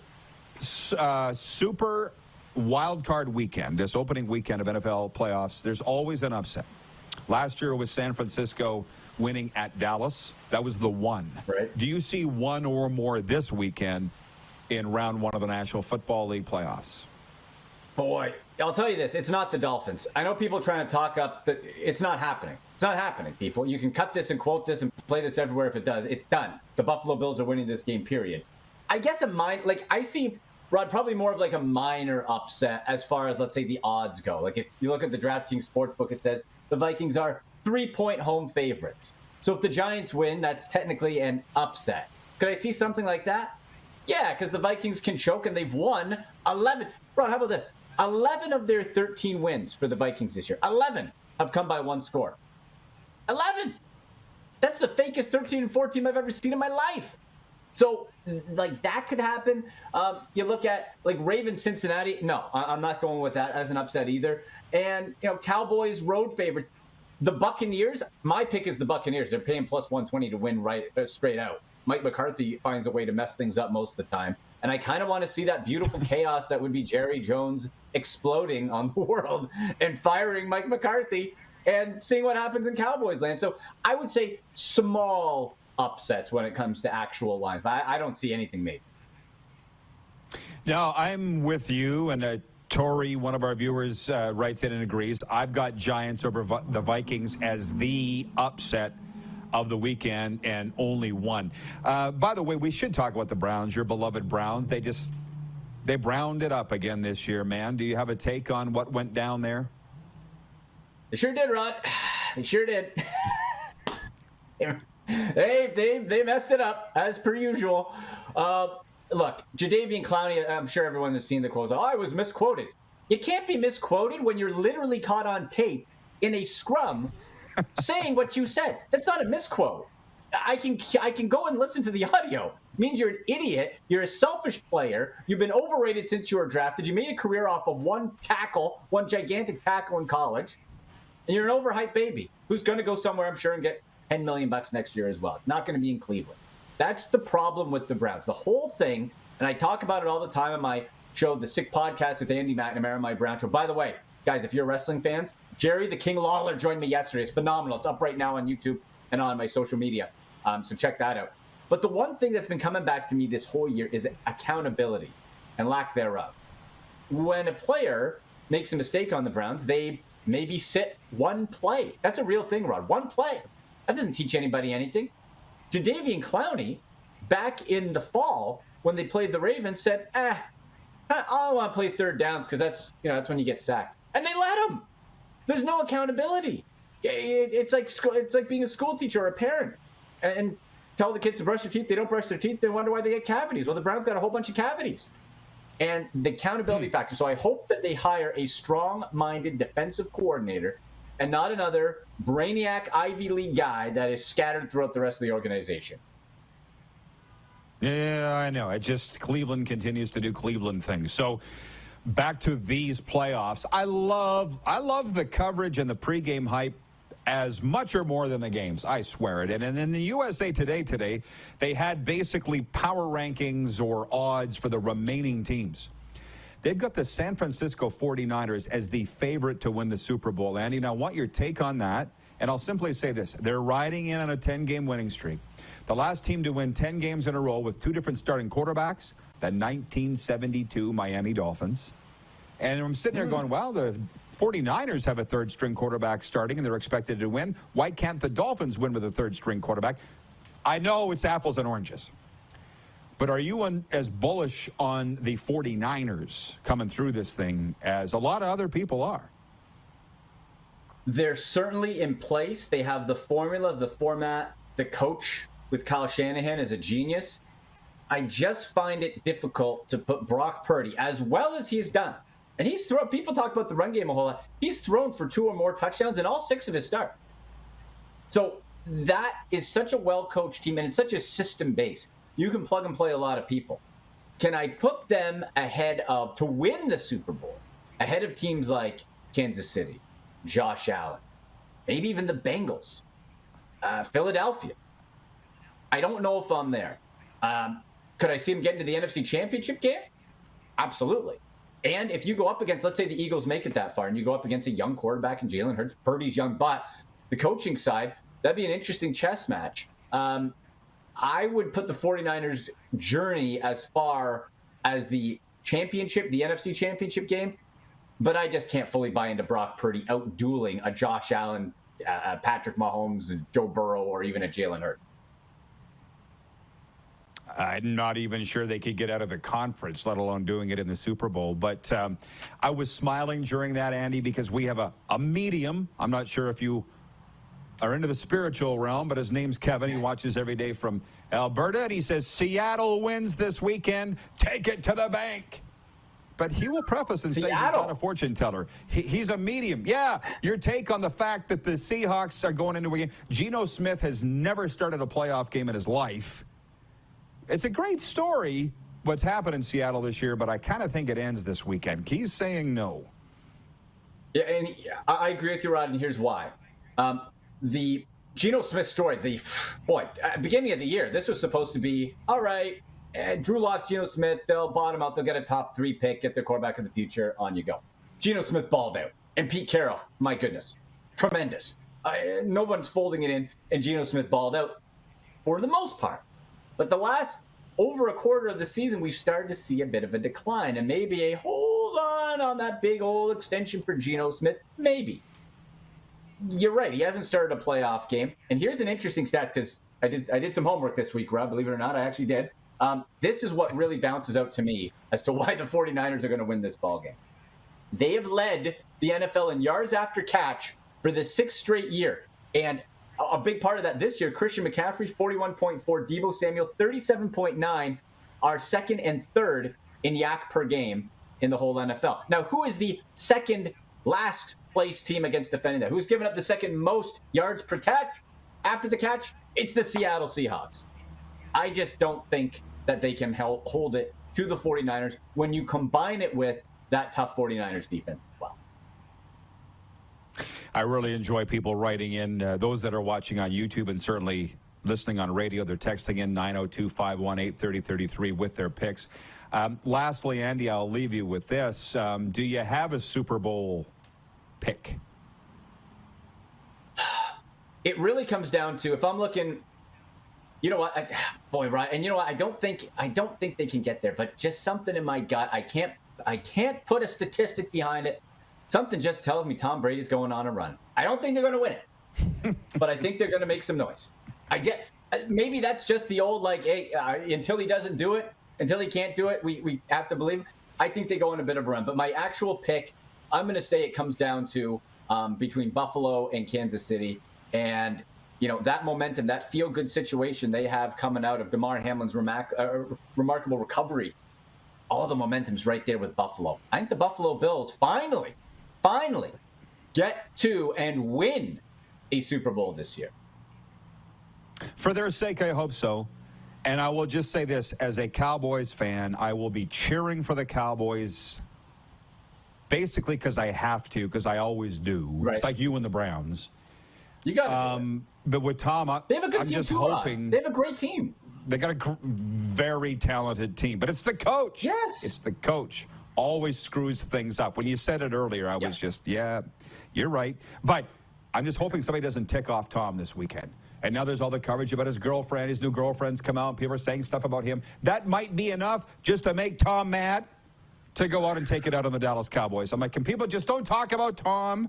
super wild card weekend, this opening weekend of NFL playoffs, there's always an upset. Last year it was San Francisco winning at Dallas. That was the one. Right. Do you see one or more this weekend in round one of the National Football League playoffs? Boy, I'll tell you this. It's not the Dolphins. I know people trying to talk up it's not happening. It's not happening, people. You can cut this and quote this and play this everywhere if it does. It's done. The Buffalo Bills are winning this game, period. I guess I see, Rod, probably more of like a minor upset as far as, let's say, the odds go. Like if you look at the DraftKings Sportsbook, it says the Vikings are 3-point home favorites. So if the Giants win, that's technically an upset. Could I see something like that? Yeah, because the Vikings can choke, and they've won 11. Rod, how about this? 11 of their 13 wins for the Vikings this year, 11 have come by one score. 11! That's the fakest 13-4 team I've ever seen in my life. So, like, that could happen. You look at, like, Ravens-Cincinnati. No, I'm not going with that as an upset either. And, Cowboys road favorites. The Buccaneers, my pick is the Buccaneers. They're paying plus 120 to win straight out. Mike McCarthy finds a way to mess things up most of the time. And I kind of want to see that beautiful chaos that would be Jerry Jones exploding on the world and firing Mike McCarthy and seeing what happens in Cowboys land. So I would say small upsets when it comes to actual lines. But I don't see anything made. Now, I'm with you, and Tori, one of our viewers, writes in and agrees. I've got Giants over the Vikings as the upset of the weekend, and only one. By the way, we should talk about the Browns, your beloved Browns. They browned it up again this year, man. Do you have a take on what went down there? They sure did, Rod. They sure did. They messed it up, as per usual. Look, Jadeveon Clowney, I'm sure everyone has seen the quotes. Oh, I was misquoted. You can't be misquoted when you're literally caught on tape in a scrum saying what you said. That's not a misquote. I can go and listen to the audio. It means you're an idiot. You're a selfish player. You've been overrated since you were drafted. You made a career off of one gigantic tackle in college. And you're an overhyped baby who's going to go somewhere, I'm sure, and get $10 million next year as well. It's not going to be in Cleveland. That's the problem with the Browns. The whole thing, and I talk about it all the time on my show, The Sick Podcast with Andy McNamara, my Brown show. By the way, guys, if you're wrestling fans, Jerry the King Lawler joined me yesterday. It's phenomenal. It's up right now on YouTube and on my social media. So check that out. But the one thing that's been coming back to me this whole year is accountability and lack thereof. When a player makes a mistake on the Browns, they maybe sit one play. That's a real thing, Rod. One play. That doesn't teach anybody anything. Jadeveon Clowney, back in the fall, when they played the Ravens, said, I don't want to play third downs because that's when you get sacked. And they let him. There's no accountability. It's like being a school teacher or a parent and tell the kids to brush their teeth. They don't brush their teeth. They wonder why they get cavities. Well, the Browns got a whole bunch of cavities. and the accountability factor. So I hope that they hire a strong-minded defensive coordinator and not another brainiac Ivy League guy that is scattered throughout the rest of the organization. Yeah, I know. Cleveland continues to do Cleveland things. So back to these playoffs. I love the coverage and the pregame hype as much or more than the games. I swear it. And in the USA today, they had basically power rankings or odds for the remaining teams. They've got the San Francisco 49ers as the favorite to win the Super Bowl. Andy, now I want your take on that. And I'll simply say this. They're riding in on a 10-game winning streak. The last team to win 10 games in a row with two different starting quarterbacks, the 1972 Miami Dolphins. And I'm sitting there going, well, the 49ers have a third-string quarterback starting, and they're expected to win. Why can't the Dolphins win with a third-string quarterback? I know it's apples and oranges. But are you as bullish on the 49ers coming through this thing as a lot of other people are? They're certainly in place. They have the formula, the format, the coach with Kyle Shanahan is a genius. I just find it difficult to put Brock Purdy, as well as he's done. And he's thrown, people talk about the run game a whole lot. He's thrown for 2 or more touchdowns in all 6 of his starts. So that is such a well-coached team, and it's such a system base. You can plug and play a lot of people. Can I put them ahead of, to win the Super Bowl, ahead of teams like Kansas City, Josh Allen, maybe even the Bengals, Philadelphia? I don't know if I'm there. Could I see them getting to the NFC Championship game? Absolutely. And if you go up against, let's say the Eagles make it that far, and you go up against a young quarterback in Jalen Hurts, Purdy's young, but the coaching side, that'd be an interesting chess match. I would put the 49ers' journey as far as the championship, the NFC Championship game, but I just can't fully buy into Brock Purdy out-dueling a Josh Allen, Patrick Mahomes, Joe Burrow, or even a Jalen Hurts. I'm not even sure they could get out of the conference, let alone doing it in the Super Bowl. But I was smiling during that, Andy, because we have a medium. I'm not sure if you are into the spiritual realm, but his name's Kevin. He watches every day from Alberta, and he says, Seattle wins this weekend. Take it to the bank. But he will preface and say he's not a fortune teller. He's a medium. Yeah, your take on the fact that the Seahawks are going into a game. Geno Smith has never started a playoff game in his life. It's a great story, what's happened in Seattle this year, but I kind of think it ends this weekend. He's saying no. Yeah, and I agree with you, Rod, and here's why. The Geno Smith story, at the beginning of the year, this was supposed to be, all right, Drew Lock, Geno Smith, they'll bottom out, they'll get a top 3 pick, get their quarterback of the future, on you go. Geno Smith balled out. And Pete Carroll, my goodness, tremendous. No one's folding it in, and Geno Smith balled out for the most part. But the last over a quarter of the season, we've started to see a bit of a decline, and maybe a hold on that big old extension for Geno Smith. Maybe. You're right. He hasn't started a playoff game. And here's an interesting stat, because I did some homework this week, Rob. Believe it or not, I actually did. This is what really bounces out to me as to why the 49ers are going to win this ballgame. They have led the NFL in yards after catch for the 6th straight year. And a big part of that this year, Christian McCaffrey, 41.4, Deebo Samuel, 37.9, are second and third in yak per game in the whole NFL. Now, who is the second last place team against defending that? Who's given up the second most yards per catch after the catch? It's the Seattle Seahawks. I just don't think that they can hold it to the 49ers when you combine it with that tough 49ers defense as well. I really enjoy people writing in, those that are watching on YouTube and certainly listening on radio. They're texting in 902-518-3033 with their picks. Lastly, Andy, I'll leave you with this. Do you have a Super Bowl pick? It really comes down to, if I'm looking, you know what, Ryan, and you know what, I don't think they can get there, but just something in my gut, I can't put a statistic behind it. Something just tells me Tom Brady's going on a run. I don't think they're going to win it, but I think they're going to make some noise. Maybe that's just the old, hey, until he doesn't do it, until he can't do it, we have to believe. I think they go on a bit of a run. But my actual pick, I'm going to say it comes down to between Buffalo and Kansas City. And, that momentum, that feel-good situation they have coming out of DeMar Hamlin's remarkable recovery all the momentum's right there with Buffalo. I think the Buffalo Bills finally get to and win a Super Bowl this year. For their sake, I hope so. And I will just say this, as a Cowboys fan, I will be cheering for the Cowboys basically because I have to, because I always do. Right. It's like you and the Browns. You got it. But with Tom, They have a good I'm team just too, hoping. They have a great team. They got a very talented team, but it's the coach. Yes. It's the coach. Always screws things up. When you said it earlier, I was just, yeah, you're right. But I'm just hoping somebody doesn't tick off Tom this weekend. And now there's all the coverage about his girlfriend. His new girlfriend's come out, and people are saying stuff about him. That might be enough just to make Tom mad to go out and take it out on the Dallas Cowboys. I'm like, can people just don't talk about Tom,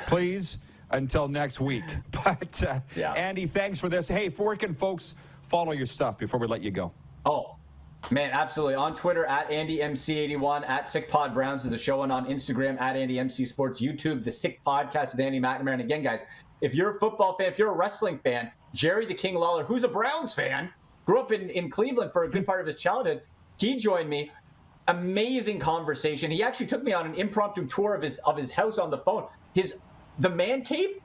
please, until next week? But, Andy, thanks for this. Hey, where can folks follow your stuff before we let you go? Oh, man, absolutely. On Twitter, at AndyMC81, at SickPodBrowns is the show, and on Instagram, at AndyMCSports, YouTube, The Sick Podcast with Andy McNamara. And again, guys, if you're a football fan, if you're a wrestling fan, Jerry the King Lawler, who's a Browns fan, grew up in Cleveland for a good part of his childhood, he joined me. Amazing conversation. He actually took me on an impromptu tour of his house on the phone. The man cave,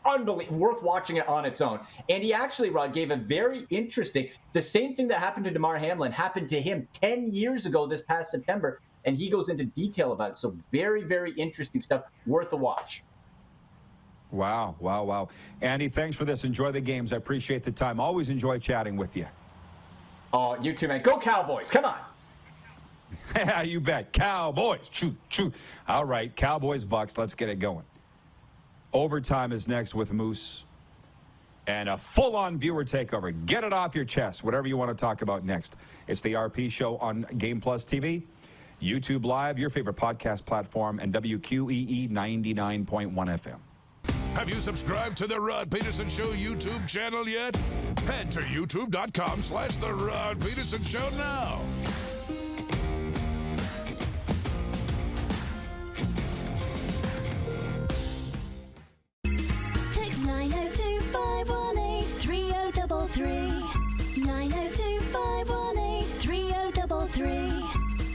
unbelievable, worth watching it on its own. And he actually, Rod, gave a very interesting, the same thing that happened to DeMar Hamlin happened to him 10 years ago this past September, and he goes into detail about it. So very, very interesting stuff, worth a watch. Wow, wow, wow. Andy, thanks for this. Enjoy the games. I appreciate the time. Always enjoy chatting with you. Oh, you too, man. Go Cowboys. Come on. Yeah, you bet. Cowboys. Choo, choo. All right, Cowboys, Bucks. Let's get it going. Overtime is next with Moose. And a full-on viewer takeover. Get it off your chest. Whatever you want to talk about next. It's the RP Show on Game Plus TV, YouTube Live, your favorite podcast platform, and WQEE 99.1 FM. Have you subscribed to the Rod Pedersen Show YouTube channel yet? Head to youtube.com/The Rod Pedersen Show now. Text 902-518-3033. 902-518-3033.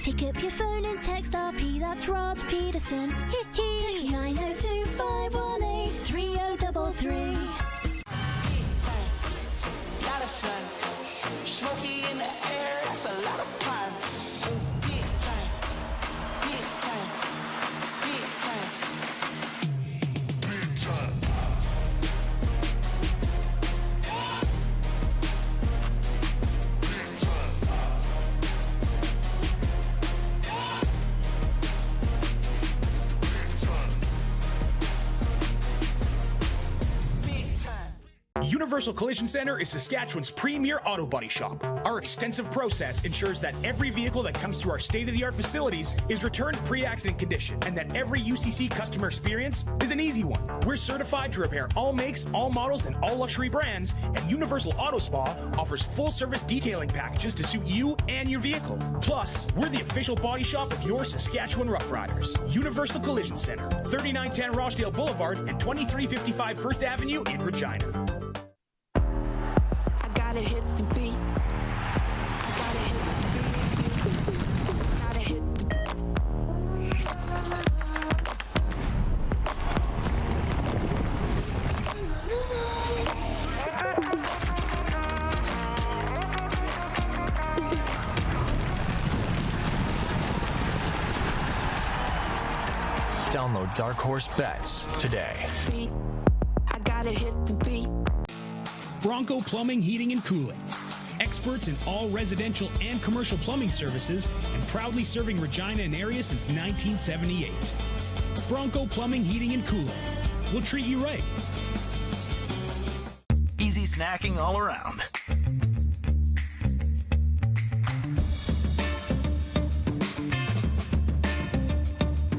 Pick up your phone and text RP, that's Rod Pedersen. Text 902-518-3033. Lot of sun, smoky in the air, that's a lot of time. Big time, big time, big time, big time. Universal Collision Center is Saskatchewan's premier auto body shop. Our extensive process ensures that every vehicle that comes through our state-of-the-art facilities is returned pre-accident condition, and that every UCC customer experience is an easy one. We're certified to repair all makes, all models, and all luxury brands, and Universal Auto Spa offers full-service detailing packages to suit you and your vehicle. Plus, we're the official body shop of your Saskatchewan Roughriders. Universal Collision Center, 3910 Rochdale Boulevard and 2355 First Avenue in Regina. Gotta hit the beat. Gotta hit the beat. Gotta hit the Download Dark Horse Bets today. beat. I gotta hit the beat. Bronco Plumbing, Heating, and Cooling. Experts in all residential and commercial plumbing services and proudly serving Regina and area since 1978. Bronco Plumbing, Heating, and Cooling. We'll treat you right. Easy snacking all around.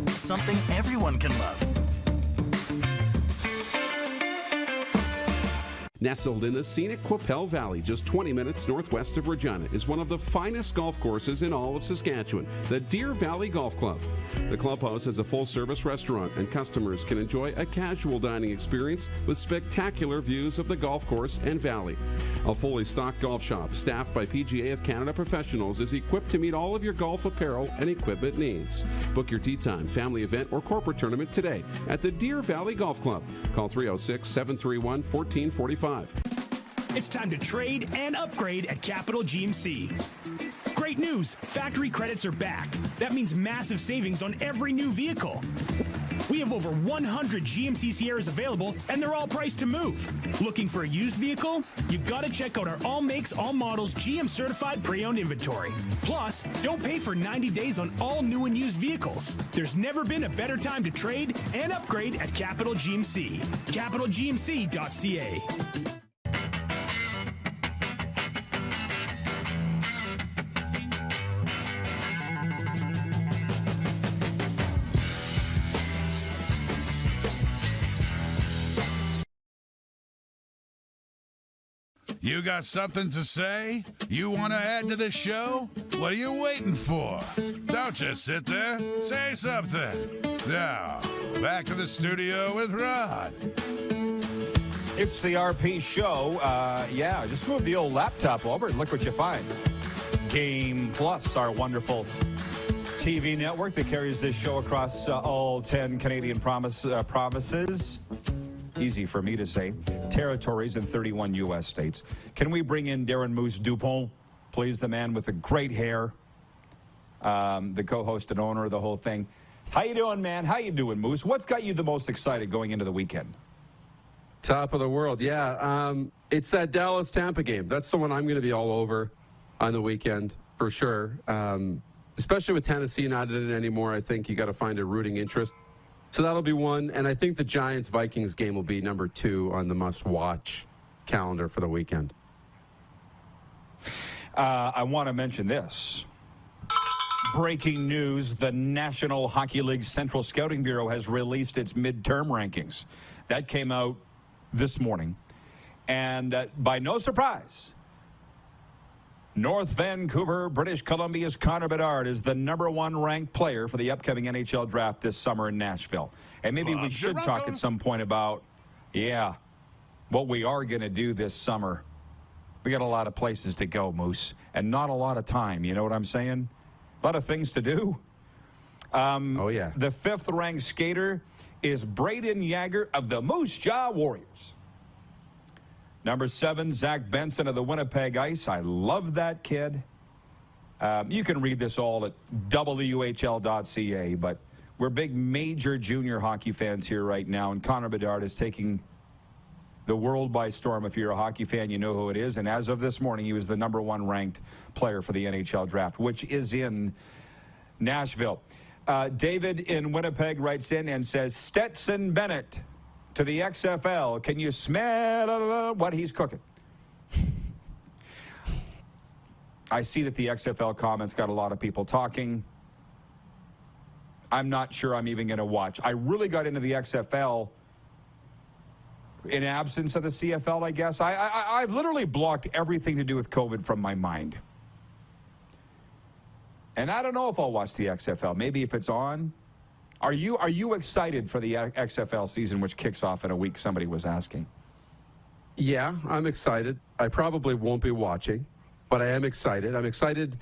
Something everyone can love. Nestled in the scenic Qu'Appelle Valley, just 20 minutes northwest of Regina, is one of the finest golf courses in all of Saskatchewan, the Deer Valley Golf Club. The clubhouse has a full-service restaurant, and customers can enjoy a casual dining experience with spectacular views of the golf course and valley. A fully stocked golf shop, staffed by PGA of Canada professionals, is equipped to meet all of your golf apparel and equipment needs. Book your tee time, family event, or corporate tournament today at the Deer Valley Golf Club. Call 306-731-1445. It's time to trade and upgrade at Capital GMC. Great news! Factory credits are back. That means massive savings on every new vehicle. We have over 100 GMC Sierras available, and they're all priced to move. Looking for a used vehicle? You gotta check out our all makes, all models, GM certified pre-owned inventory. Plus, don't pay for 90 days on all new and used vehicles. There's never been a better time to trade and upgrade at Capital GMC. CapitalGMC.ca. You got something to say? You want to add to the show? What are you waiting for? Don't just sit there. Say something. Now, back to the studio with Rod. It's the RP show. Yeah, just move the old laptop over and look what you find. Game Plus, our wonderful TV network that carries this show across all 10 Canadian provinces. Easy for me to say. Territories in 31 U.S. states. Can we bring in Darren Moose Dupont, please, the man with the great hair, the co-host and owner of the whole thing. How you doing, man? How you doing, Moose? What's got you the most excited going into the weekend? Top of the world, yeah. It's that Dallas-Tampa game. That's the one I'm going to be all over on the weekend, for sure. Especially with Tennessee not in it anymore, I think you got to find a rooting interest. So that'll be one, and I think the Giants-Vikings game will be number 2 on the must-watch calendar for the weekend. I want to mention this. Breaking news, the National Hockey League Central Scouting Bureau has released its midterm rankings. That came out this morning. And by no surprise, North Vancouver, British Columbia's Connor Bedard is the #1 ranked player for the upcoming NHL draft this summer in Nashville. And maybe we should talk at some point about, what we are going to do this summer. We got a lot of places to go, Moose, and not a lot of time. You know what I'm saying? A lot of things to do. Oh, yeah. The 5th ranked skater is Braden Yager of the Moose Jaw Warriors. Number 7, Zach Benson of the Winnipeg Ice. I love that kid. You can read this all at WHL.ca, but we're big major junior hockey fans here right now, and Connor Bedard is taking the world by storm. If you're a hockey fan, you know who it is, and as of this morning, he was the #1 ranked player for the NHL draft, which is in Nashville. David in Winnipeg writes in and says, Stetson Bennett to the XFL. Can you smell what he's cooking? I see that the XFL comments got a lot of people talking. I'm not sure I'm even going to watch. I really got into the XFL in absence of the CFL, I guess. I've literally blocked everything to do with COVID from my mind. And I don't know if I'll watch the XFL. Maybe if it's on. Are you excited for the XFL season, which kicks off in a week? Somebody was asking. Yeah, I'm excited. I probably won't be watching, but I am excited. I'm excited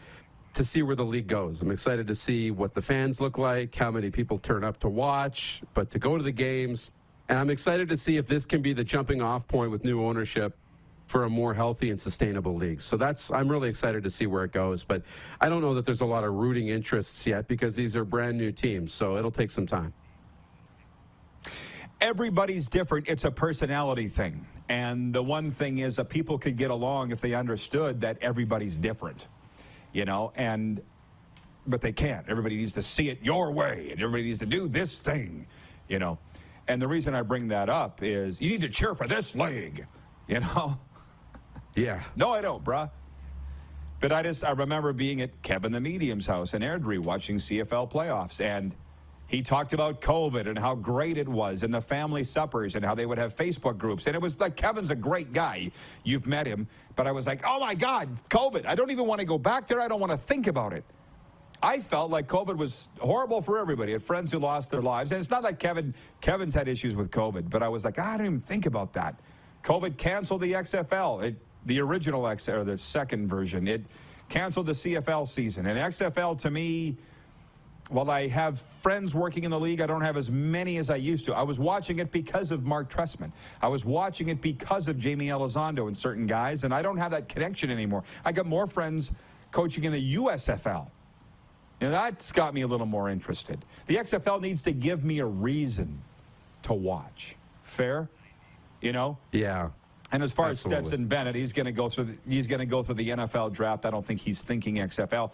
to see where the league goes. I'm excited to see what the fans look like, how many people turn up to watch, but to go to the games. And I'm excited to see if this can be the jumping off point with new ownership for a more healthy and sustainable league. So I'm really excited to see where it goes. But I don't know that there's a lot of rooting interests yet because these are brand new teams. So it'll take some time. Everybody's different. It's a personality thing. And the one thing is that people could get along if they understood that everybody's different, but they can't. Everybody needs to see it your way, and everybody needs to do this thing, And the reason I bring that up is you need to cheer for this league, Yeah. No, I don't, bruh. But I remember being at Kevin the Medium's house in Airdrie watching CFL playoffs, and He talked about COVID and how great it was and the family suppers and how they would have Facebook groups. And it was like, Kevin's a great guy. You've met him. But I was like, oh, my God, COVID. I don't even want to go back there. I don't want to think about it. I felt like COVID was horrible for everybody. I had friends who lost their lives. And it's not like Kevin's had issues with COVID. But I was like, I don't even think about that. COVID canceled the XFL, the original XFL, or the second version. It canceled the CFL season. And XFL, to me, while I have friends working in the league, I don't have as many as I used to. I was watching it because of Mark Trestman. I was watching it because of Jamie Elizondo and certain guys, and I don't have that connection anymore. I got more friends coaching in the USFL. And that's got me a little more interested. The XFL needs to give me a reason to watch. Fair? You know? Yeah. And as far Absolutely. as Stetson Bennett, he's going to go through the NFL draft. I don't think he's thinking XFL.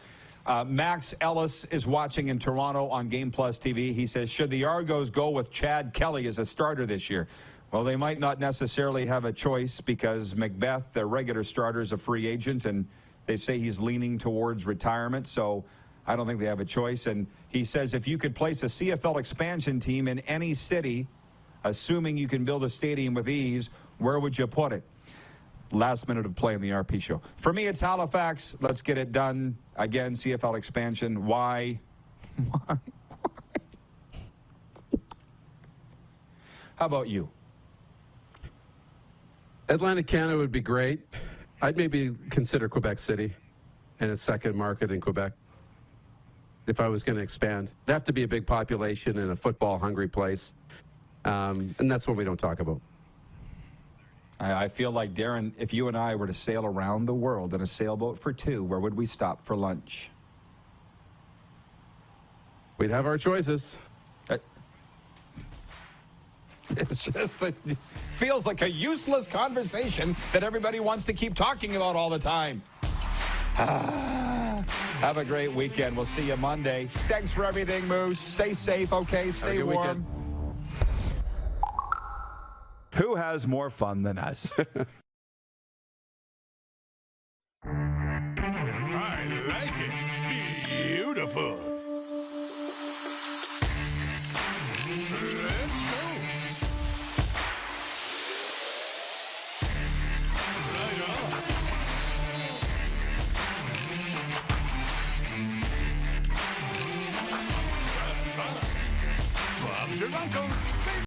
Max Ellis is watching in Toronto on Game Plus TV. He says, should the Argos go with Chad Kelly as a starter this year? Well, they might not necessarily have a choice because Macbeth, their regular starter, is a free agent, and they say he's leaning towards retirement, so I don't think they have a choice. And he says if you could place a CFL expansion team in any city, assuming you can build a stadium with ease, where would you put it? Last minute of play in the RP show. For me, it's Halifax. Let's get it done. Again, CFL expansion. Why? Why? How about you? Atlantic Canada would be great. I'd maybe consider Quebec City and a second market in Quebec if I was going to expand. It'd have to be a big population in a football-hungry place, and that's what we don't talk about. I feel like, Darren, if you and I were to sail around the world in a sailboat for two, where would we stop for lunch? We'd have our choices. It's just, it feels like a useless conversation that everybody wants to keep talking about all the time. Have a great weekend. We'll see you Monday. Thanks for everything, Moose. Stay safe, okay? Stay warm. Weekend. Who has more fun than us? I like it. Beautiful. Let's go. Right on. That's right. Bob's your uncle.